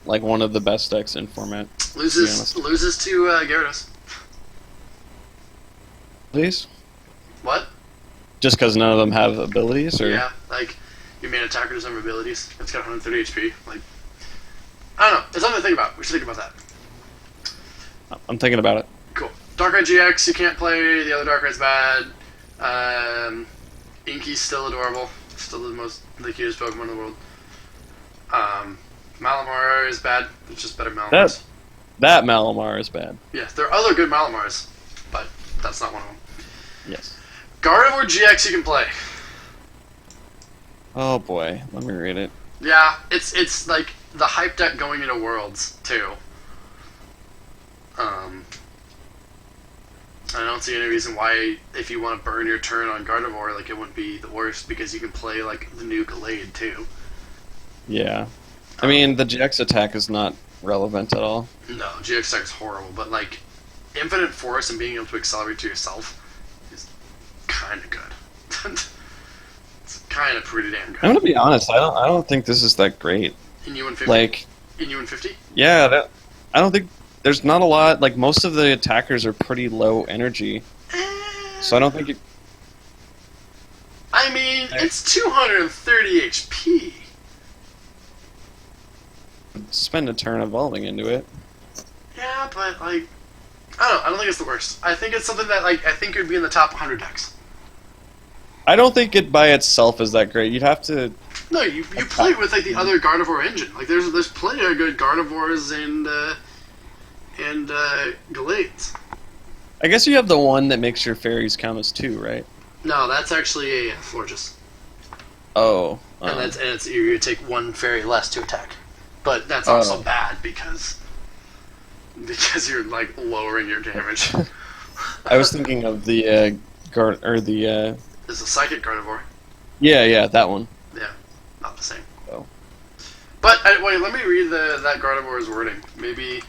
like one of the best decks in format. Loses to Gyarados. abilities? What? Just because none of them have abilities, or Yeah, like your main attacker doesn't have abilities. It's got 130 HP. Like, I don't know. It's something to think about. We should think about that. I'm thinking about it. Cool. Darkrai GX, you can't play. The other Darkrai's bad. Inky's still adorable. Still the cutest Pokemon in the world. Malamar is bad. It's just better Malamars. That Malamar is bad. Yeah, there are other good Malamars, but that's not one of them. Yes. Gardevoir GX you can play. Oh boy, let me read it. Yeah, it's like the hype deck going into Worlds too. I don't see any reason why, if you want to burn your turn on Gardevoir, like it wouldn't be the worst, because you can play like the new Gallade too. Yeah. I mean, the GX attack is not relevant at all. No, GX attack is horrible, but like Infinite Force and being able to accelerate to yourself is kind of good. It's kind of pretty damn good. I'm gonna be honest. I don't think this is that great. In U150. Like in U150. Yeah, I don't think there's not a lot. Like most of the attackers are pretty low energy, so I don't think it. I mean, it's 230 HP. Spend a turn evolving into it. Yeah, but like, I don't think it's the worst. I think it's something that like I think it would be in the top 100 decks. I don't think it by itself is that great. You'd have to. No, you play with like the other Gardevoir engine. Like there's plenty of good Gardevoirs and Gallades. I guess you have the one that makes your fairies count as 2, right? No, that's actually a Florges. Oh. And it's you take one fairy less to attack. But that's also bad because you're like lowering your damage. I was thinking of the It's a Psychic Gardevoir. Yeah, that one. Yeah, not the same. Oh. But wait, let me read that Gardevoir's wording. Maybe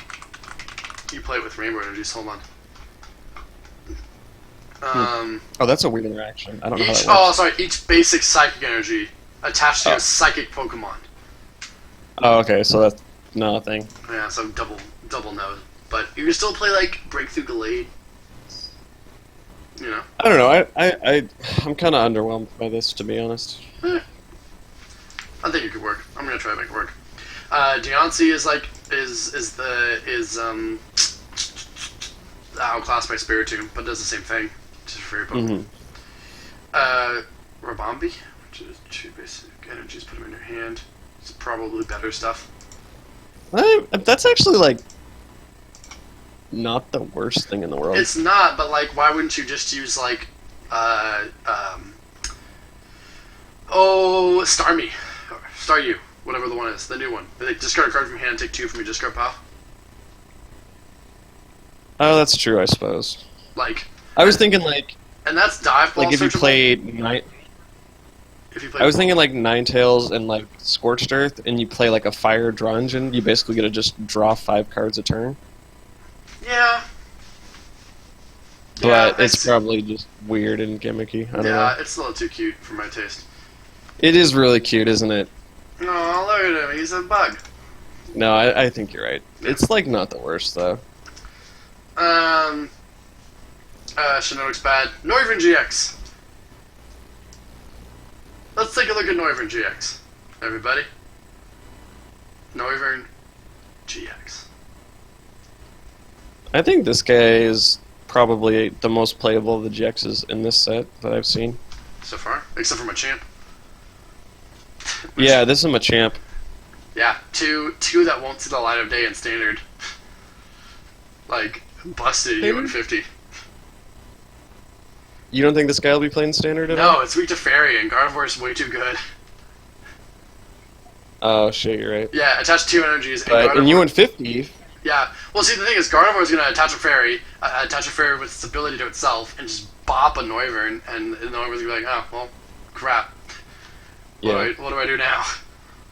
you play it with Rainbow Energies. Hold on. Oh, that's a weird interaction. I don't know how that works. Oh, sorry. Each basic Psychic Energy attached to a Psychic Pokemon. Oh, okay. So that's not a thing. Yeah, so double no. But you can still play like Breakthrough Gallade. You know. I don't know. I'm kind of underwhelmed by this, to be honest. I think it could work. I'm gonna try to make it work. Deontay is like outclassed by Spiritomb, but does the same thing. Just for your Pokemon. Rabombi, which is 2 basic energies. Put them in your hand. It's probably better stuff. That's actually like not the worst thing in the world. It's not, but like, why wouldn't you just use like, Starmie, Staryu, whatever the one is, the new one. They discard a card from your hand and take 2 from your discard pile. Oh, that's true, I suppose. Like, I was thinking like, and that's dive ball. Like if you played I was thinking like Ninetales and like Scorched Earth, and you play like a Fire Draw Engine, you basically get to just draw 5 cards a turn. Yeah. But it's probably just weird and gimmicky. I don't know. Yeah, it's a little too cute for my taste. It is really cute, isn't it? No, look at him. He's a bug. No, I think you're right. It's like not the worst though. Shinnok's bad. Noivern GX. Let's take a look at Noivern GX, everybody. Noivern GX. I think this guy is probably the most playable of the GXs in this set that I've seen. So far? Except for Machamp. Yeah, this is Machamp. Yeah, two that won't see the light of day in Standard. Like, busted U150. You don't think this guy will be playing Standard at all? No, it's weak to Fairy, and Gardevoir is way too good. Oh, shit, you're right. Yeah, attach 2 energies. And But in U150... Yeah, well, see, the thing is, Gardevoir is going to attach a Fairy with its ability to itself, and just bop a Noivern, and Noivern's going to be like, oh, well, crap. What do I do now?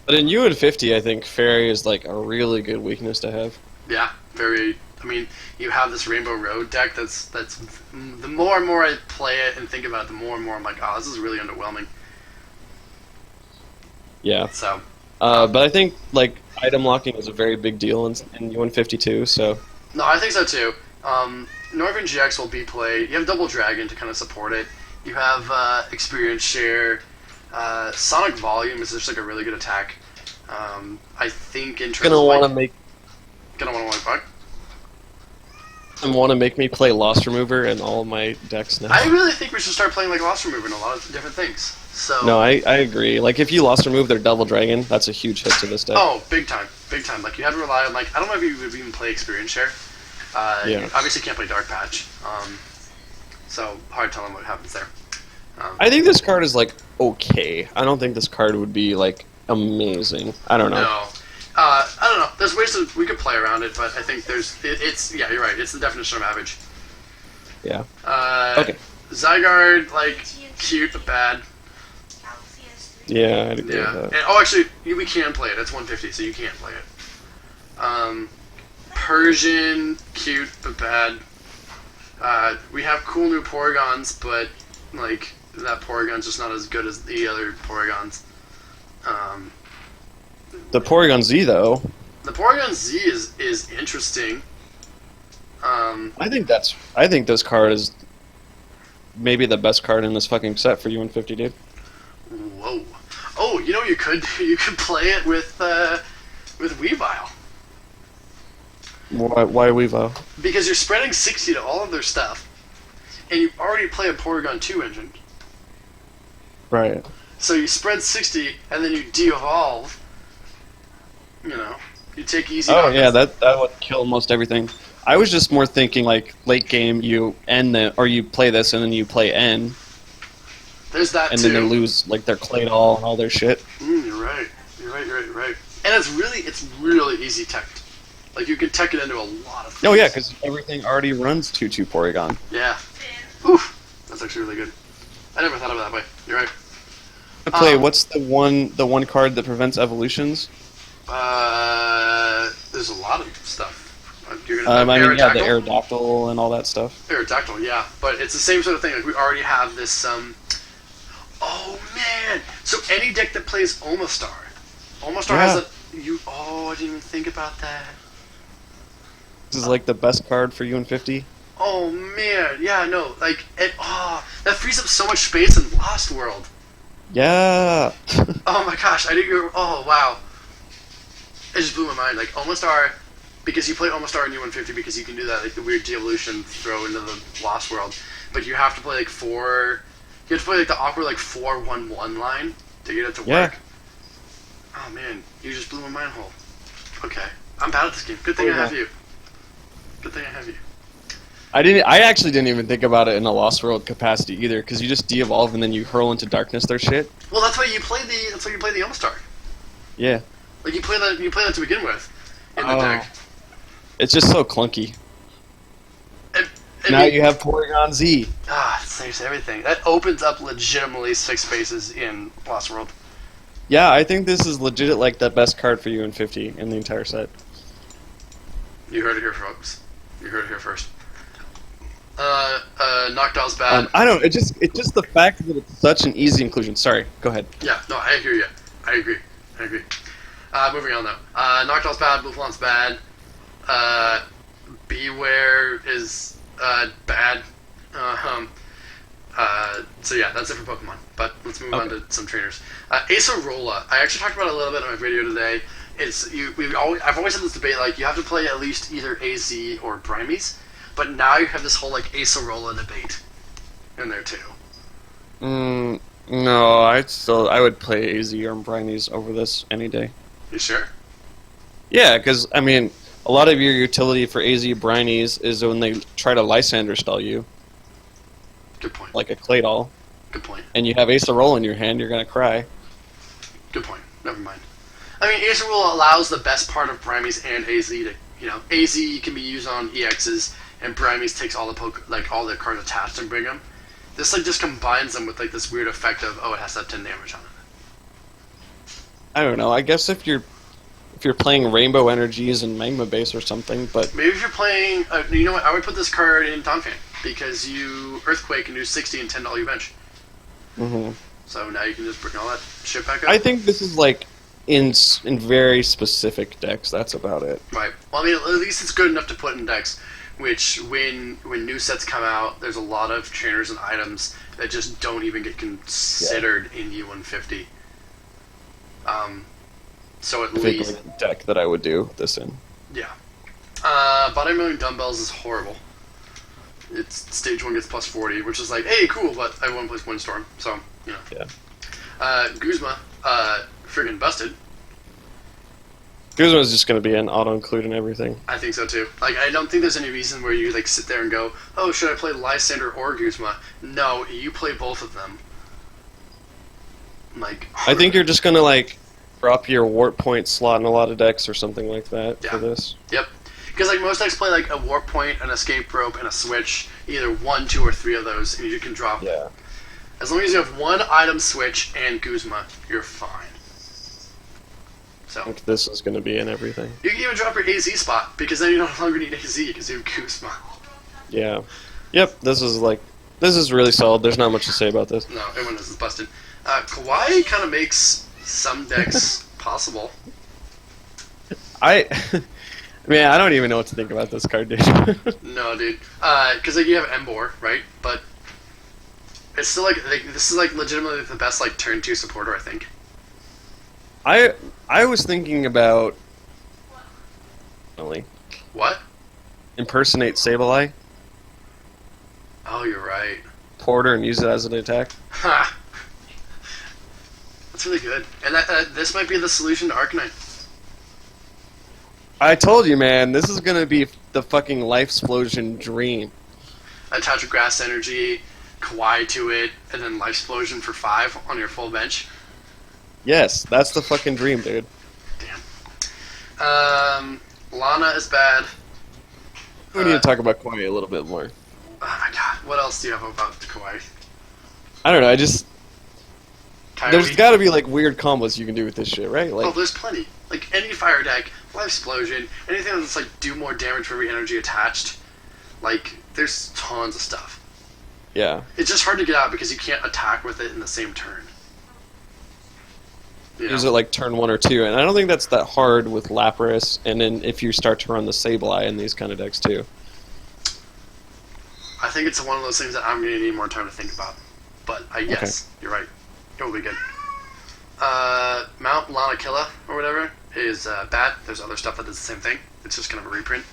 But in U150, I think Fairy is like a really good weakness to have. Yeah, very... I mean, you have this Rainbow Road deck that's... The more and more I play it and think about it, the more and more I'm like, oh, this is really underwhelming. Yeah. So... but I think, like, item locking is a very big deal in U152, so... No, I think so too. Northern GX will be played. You have Double Dragon to kind of support it. You have Experience Share. Sonic Volume is just like a really good attack. I think in terms of gonna want to make me play Lost Remover in all of my decks now. I really think we should start playing like Lost Remover in a lot of different things. So no, I agree. Like if you Lost Remove their Double Dragon, that's a huge hit to this deck. Oh, big time, big time. Like you had to rely on like I don't know if you would even play Experience Share. You obviously can't play Dark Patch. So hard telling what happens there. I think this card is like okay. I don't think this card would be like amazing. I don't know. No. I don't know. There's ways we could play around it, but I think it's yeah, you're right. It's the definition of average. Yeah. Okay. Zygarde, like, cute but bad. Yeah, I'd agree with that. And, actually, we can play it. It's 150, so you can't play it. Persian, cute but bad. We have cool new Porygons, but, like, that Porygon's just not as good as the other Porygons. The Porygon Z, though. The Porygon Z is interesting. I think this card is maybe the best card in this fucking set for U150, dude. Whoa! Oh, you know what you could do? You could play it with Weavile. Why Weavile? Because you're spreading 60 to all of their stuff, and you already play a Porygon 2 engine. Right. So you spread 60, and then you de-evolve. You know, you take easy. Oh yeah, that would kill most everything. I was just more thinking like late game, you you play this and then you play N. There's that and too. Then they lose like their Claydol and all their shit. You're right. You're right. And it's really easy teched. Like you can tech it into a lot of things. Oh yeah, because everything already runs 2/2 Porygon. Yeah. Oof. That's actually really good. I never thought of it that way. You're right. Okay, what's the one card that prevents evolutions? There's a lot of stuff. The Aerodactyl and all that stuff. Aerodactyl, yeah, but it's the same sort of thing. Like we already have this. Oh man! So any deck that plays Omastar has a I didn't even think about that. This is like the best card for U150. Oh man, yeah, no, like that frees up so much space in Lost World. Yeah. Oh my gosh, I didn't. Oh wow. It just blew my mind. Like Omastar, because you play Omastar in U150 because you can do that, like the weird de-evolution throw into the Lost World. But you have to play like you have to play like the awkward like 4/1/1 line to get it to work. Oh man, you just blew my mind hole. Okay, I'm bad at this game. Good thing I have you. Good thing I have you. I actually didn't even think about it in a Lost World capacity either, because you just de-evolve and then you hurl into darkness their shit. Well, that's why you play the Omastar. Yeah. Like you play that to begin with in the deck. It's just so clunky. Now you have Porygon Z. It saves everything. That opens up legitimately 6 spaces in Lost World. Yeah, I think this is legit like the best card for U150 in the entire set. You heard it here, folks. You heard it here first. Noctowl's bad. I don't. It's just the fact that it's such an easy inclusion. Sorry, go ahead. Yeah, no, I hear you. I agree. Moving on though. Noctowl's bad. Mouflon's bad. Beware is bad. So yeah, that's it for Pokemon. But let's move on to some trainers. Acerola. I actually talked about it a little bit in my video today. I've always had this debate like you have to play at least either AZ or Primeape, but now you have this whole like Acerola debate in there too. No, I would play AZ or Primeape over this any day. You sure? Yeah, because I mean, a lot of your utility for AZ Brinies is when they try to Lysander stall you. Good point. Like a Claydol. Good point. And you have Acerola in your hand, you're gonna cry. Good point. Never mind. I mean, Acerola allows the best part of Primeape and AZ to, AZ can be used on EXs, and Primeape takes all the cards attached and bring them. This just combines them with this weird effect of it has to have 10 damage on it. I don't know. I guess if you're playing Rainbow Energies and Magma Base or something, but maybe if you're playing, you know what? I would put this card in Donphan because you Earthquake and do 60 and 10 to all your bench. Mm-hmm. So now you can just bring all that shit back up. I think this is in very specific decks. That's about it. Right. Well, I mean, at least it's good enough to put in decks. which when new sets come out, there's a lot of trainers and items that just don't even get considered in U150. So at least like deck that I would do this in. Yeah. Body milling dumbbells is horrible. It's stage 1 gets plus 40, which is like, hey, cool, but I won't place Windstorm, so, you know. Yeah. Guzma, friggin' busted. Guzma is just going to be an auto-include and everything. I think so, too. Like, I don't think there's any reason where you, like, sit there and go, oh, should I play Lysander or Guzma? No, you play both of them. Like, I think you're just going to, like, drop your warp point slot in a lot of decks or something like that for this. Yep. Because, like, most decks play, like, a warp point, an escape rope, and a switch. Either 1, 2, or 3 of those, and you can drop. Yeah. As long as you have one item switch and Guzma, you're fine. So I think this is going to be in everything. You can even drop your AZ spot, because then you no longer need AZ, because you have Guzma. Yeah. Yep, this is really solid. There's not much to say about this. No, everyone is busted. Kawaii kind of makes some decks possible. Man, I don't even know what to think about this card, dude. No, dude. Because like, you have Embor, right? But it's still like this is like legitimately the best like turn 2 supporter, I think. I was thinking about What? Impersonate Sableye, Oh, you're right. Porter, and use it as an attack. Ha! That's really good. And this might be the solution to Arcanine. I told you, man, this is gonna be the fucking Life-Splosion dream. Attach a Grass Energy, Kawaii to it, and then Life Explosion for 5 on your full bench. Yes, that's the fucking dream, dude. Damn. Lana is bad. We need to talk about Kawaii a little bit more. Oh my god, what else do you have about Kawaii? I don't know, Coyote? There's gotta be, like, weird combos you can do with this shit, right? Like, Oh, there's plenty. Like, any fire deck, Life Explosion, anything that's, like, do more damage for every energy attached. Like, there's tons of stuff. yeah. It's just hard to get out because you can't attack with it in the same turn. You know? Use it, like, turn 1 or 2, and I don't think that's that hard with Lapras, and then if you start to run the Sableye in these kind of decks, too. I think it's one of those things that I'm going to need more time to think about. But, yes, You're right. It will be good. Mount Lanakilla, or whatever, is bad. There's other stuff that does the same thing. It's just kind of a reprint.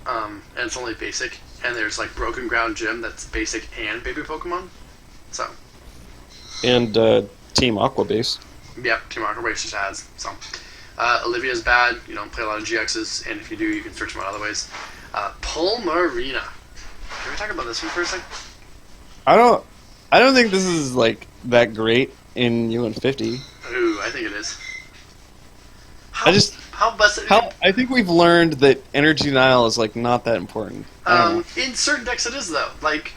And it's only basic. And there's, like, Broken Ground Gym that's basic and baby Pokemon. So. And Team Aqua Base. Yep, Team Rocket Race just has. So. Olivia's bad. You don't play a lot of GXs, and if you do, you can search them out other ways. Pulmarina. Can we talk about this one for a second? I don't think this is, like, that great in U150. Ooh, I think it is. I think we've learned that Energy Denial is, like, not that important. In certain decks it is, though. Like,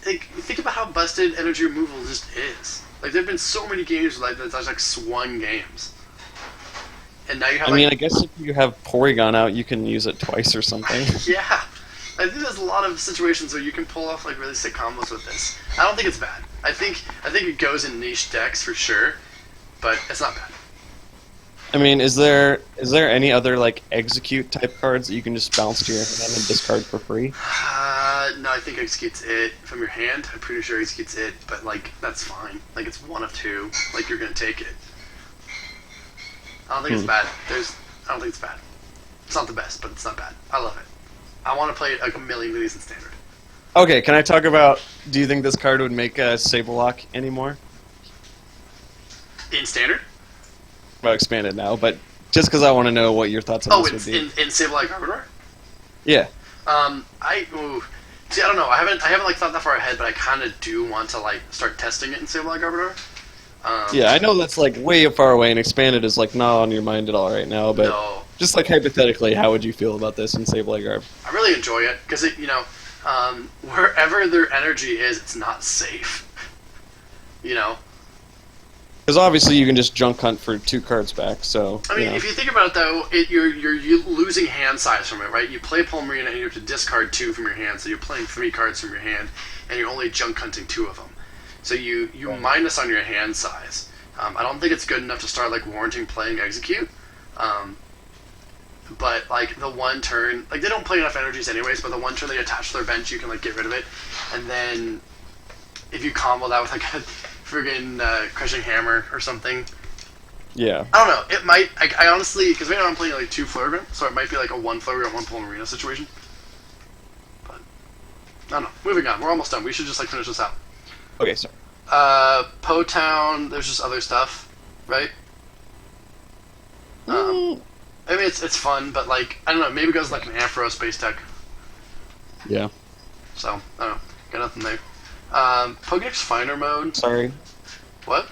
think about how busted energy removal just is. Like, there have been so many games like that's like swung games. And now you have, I guess if you have Porygon out, you can use it twice or something. Yeah. I think there's a lot of situations where you can pull off, like, really sick combos with this. I don't think it's bad. I think it goes in niche decks for sure, but it's not bad. I mean, is there any other, like, execute type cards that you can just bounce to your hand and discard for free? No, I think execute's it from your hand. I'm pretty sure execute's it, but, like, that's fine. Like, it's one of two. Like, you're gonna take it. I don't think it's bad. I don't think it's bad. It's not the best, but it's not bad. I love it. I want to play it like a million of these in Standard. Okay, can I talk about, do you think this card would make a Sableye anymore? In Standard? Well, expanded now, but just because I want to know what your thoughts on this would be. In Sableye Garbodor? Yeah. I don't know. I haven't like thought that far ahead, but I kind of do want to like start testing it in Sableye Garbodor. Yeah, I know that's like way far away, and expanded is like not on your mind at all right now. But no. Just like hypothetically, how would you feel about this in Sableye Garb? I really enjoy it because it, wherever their energy is, it's not safe. You know. Because obviously you can just junk hunt for 2 cards back. So I mean, if you think about it though, you're losing hand size from it, right? You play Pulmarina and you have to discard 2 from your hand, so you're playing 3 cards from your hand, and you're only junk hunting 2 of them. So you minus on your hand size. I don't think it's good enough to start like warranting playing execute. But but like the one turn, like they don't play enough energies anyways, but the one turn they attach to their bench, you can like get rid of it, and then if you combo that with like a friggin' crushing hammer or something. Yeah. I don't know. It might. I honestly, because right now I'm playing like 2 Flurry, so it might be like a 1 Flurry or 1 Pulmarina situation. But I don't know. Moving on. We're almost done. We should just like finish this out. Okay, sorry. Po Town. There's just other stuff, right? I mean, it's fun, but like I don't know. Maybe it goes like an Ampharos base tech. Yeah. So I don't know. Got nothing there. Pokedex Finder mode. Sorry. What?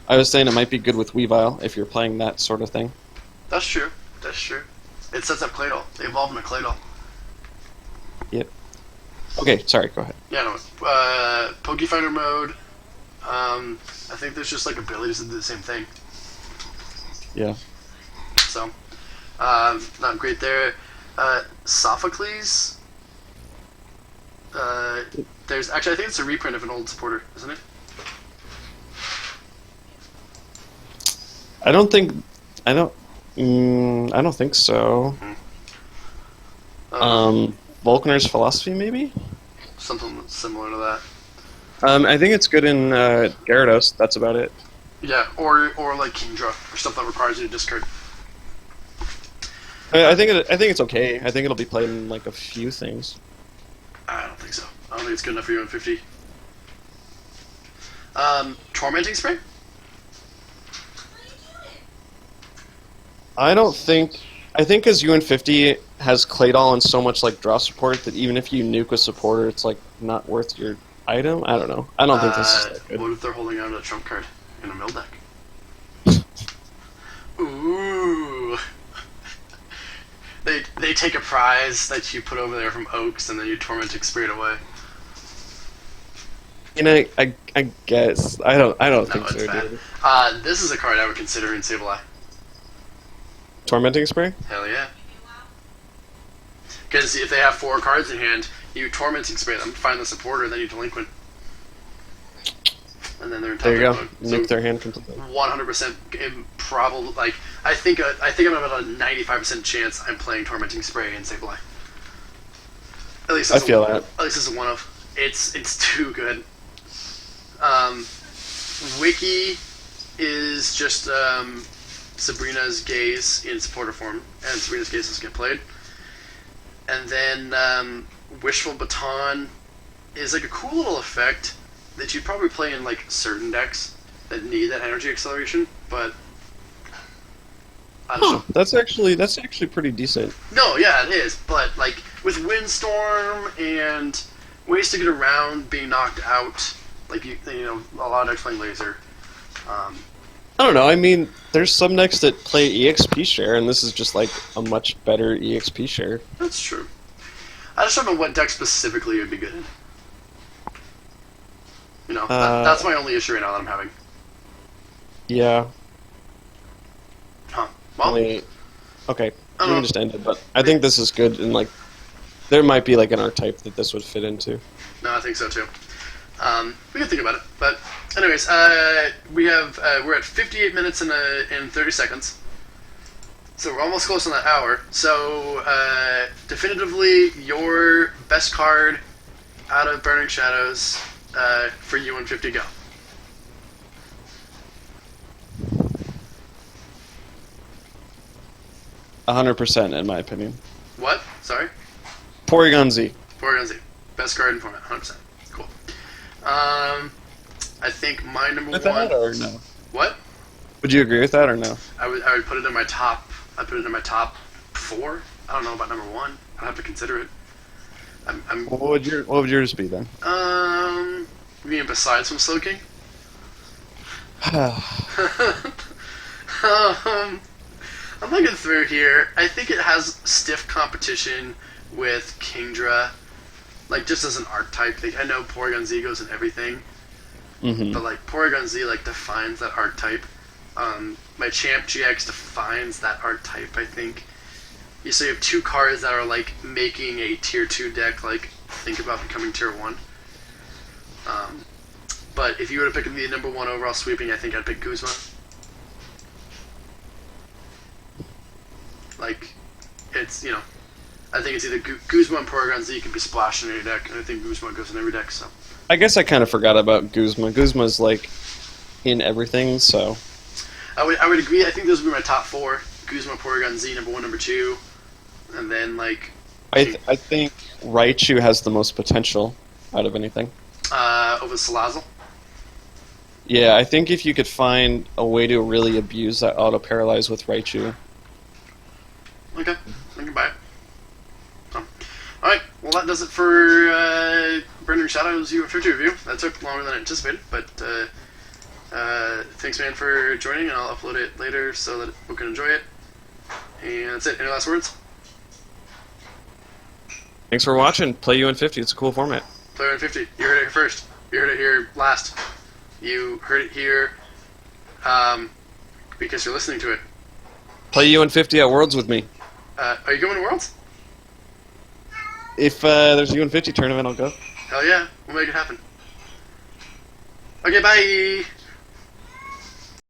I was saying it might be good with Weavile if you're playing that sort of thing. That's true. That's true. It sets up Claydol. They evolve into Claydol. Yep. Okay, sorry, go ahead. Yeah, no. Pokefinder mode. I think there's just like abilities that do the same thing. Yeah. So, not great there. Sophocles. There's actually, I think it's a reprint of an old supporter, isn't it? I don't think so. Vulcaner's Philosophy, maybe? Something similar to that. I think it's good in Gyarados. That's about it. Yeah, or like Kingdra, or stuff that requires you to discard. I think it's okay. I think it'll be played in like a few things. I don't think so. I don't think it's good enough for U150. Tormenting Spray? I think because U150 has Claydol and so much like draw support that even if you nuke a supporter, it's like not worth your item. I don't know. I don't think this is that good. What if they're holding on to a trump card in a mill deck? Ooh. They take a prize that you put over there from Oaks and then you Tormenting Spray it away. You know, I guess I don't think so, bad. dude. This is a card I would consider in Sableye. Tormenting Spray? Hell yeah. Because if they have 4 cards in hand, you Tormenting Spray them, find the supporter, then you Delinquent. And then they're in top There you go. mode. Nuke their hand completely. 100% probably, like, I think I'm about a 95% chance I'm playing Tormenting Spray in Sableye. At least I feel that. At least it's one of. It's too good. Wiki is just Sabrina's Gaze in supporter form, and Sabrina's Gaze doesn't get played. And then Wishful Baton is like a cool little effect that you'd probably play in like certain decks that need that energy acceleration, but that's actually pretty decent. No, yeah, it is, but like with Windstorm and ways to get around being knocked out, like you know, a lot of decks playing Laser. I don't know. I mean, there's some decks that play EXP share, and this is just like a much better EXP share. That's true. I just don't know what deck specifically would be good in. You know, that's my only issue right now that I'm having. Yeah. Huh. Well, okay. We can just end it, but I think this is good, and like, there might be like an archetype that this would fit into. No, I think so too. We can think about it, but anyways, we're at 58 minutes and 30 seconds, so we're almost close on that hour. So definitively, your best card out of Burning Shadows for U150 go. %, in my opinion. What? Sorry? Porygon Z. Porygon Z. Best card in format, 100%. Cool. I think my number With one... that or no? What? Would you agree with that or no? I would put it in my top... I'd put it in my top 4. I don't know about number 1. I'd have to consider it. What would yours be then? You mean besides from Slowking? I'm looking through here. I think it has stiff competition with Kingdra, like just as an archetype. Like, I know Porygon Z goes in everything, but like Porygon Z like defines that archetype. My Champ GX defines that archetype. I think. So you have 2 cards that are like making a tier 2 deck like think about becoming tier 1. But if you were to pick the number 1 overall sweeping, I think I'd pick Guzma. Like, it's I think it's either Guzma and Porygon Z can be splashed in any deck, and I think Guzma goes in every deck. So I guess I kind of forgot about Guzma. Guzma's like in everything, so I would agree. I think those would be my top 4: Guzma, Porygon Z, number 1, number 2, and then like I think Raichu has the most potential out of anything. Over Salazzle. Yeah, I think if you could find a way to really abuse that auto paralyze with Raichu. Okay, I can buy it. So, alright, well that does it for Burning Shadows U150 review. That took longer than I anticipated, but thanks man for joining, and I'll upload it later so that we can enjoy it. And that's it. Any last words? Thanks for watching. Play U150. It's a cool format. Play U150. You heard it here first. You heard it here last. You heard it here because you're listening to it. Play U150 at Worlds with me. Are you going to Worlds? If there's a U150 tournament, I'll go. Hell yeah. We'll make it happen. Okay, bye!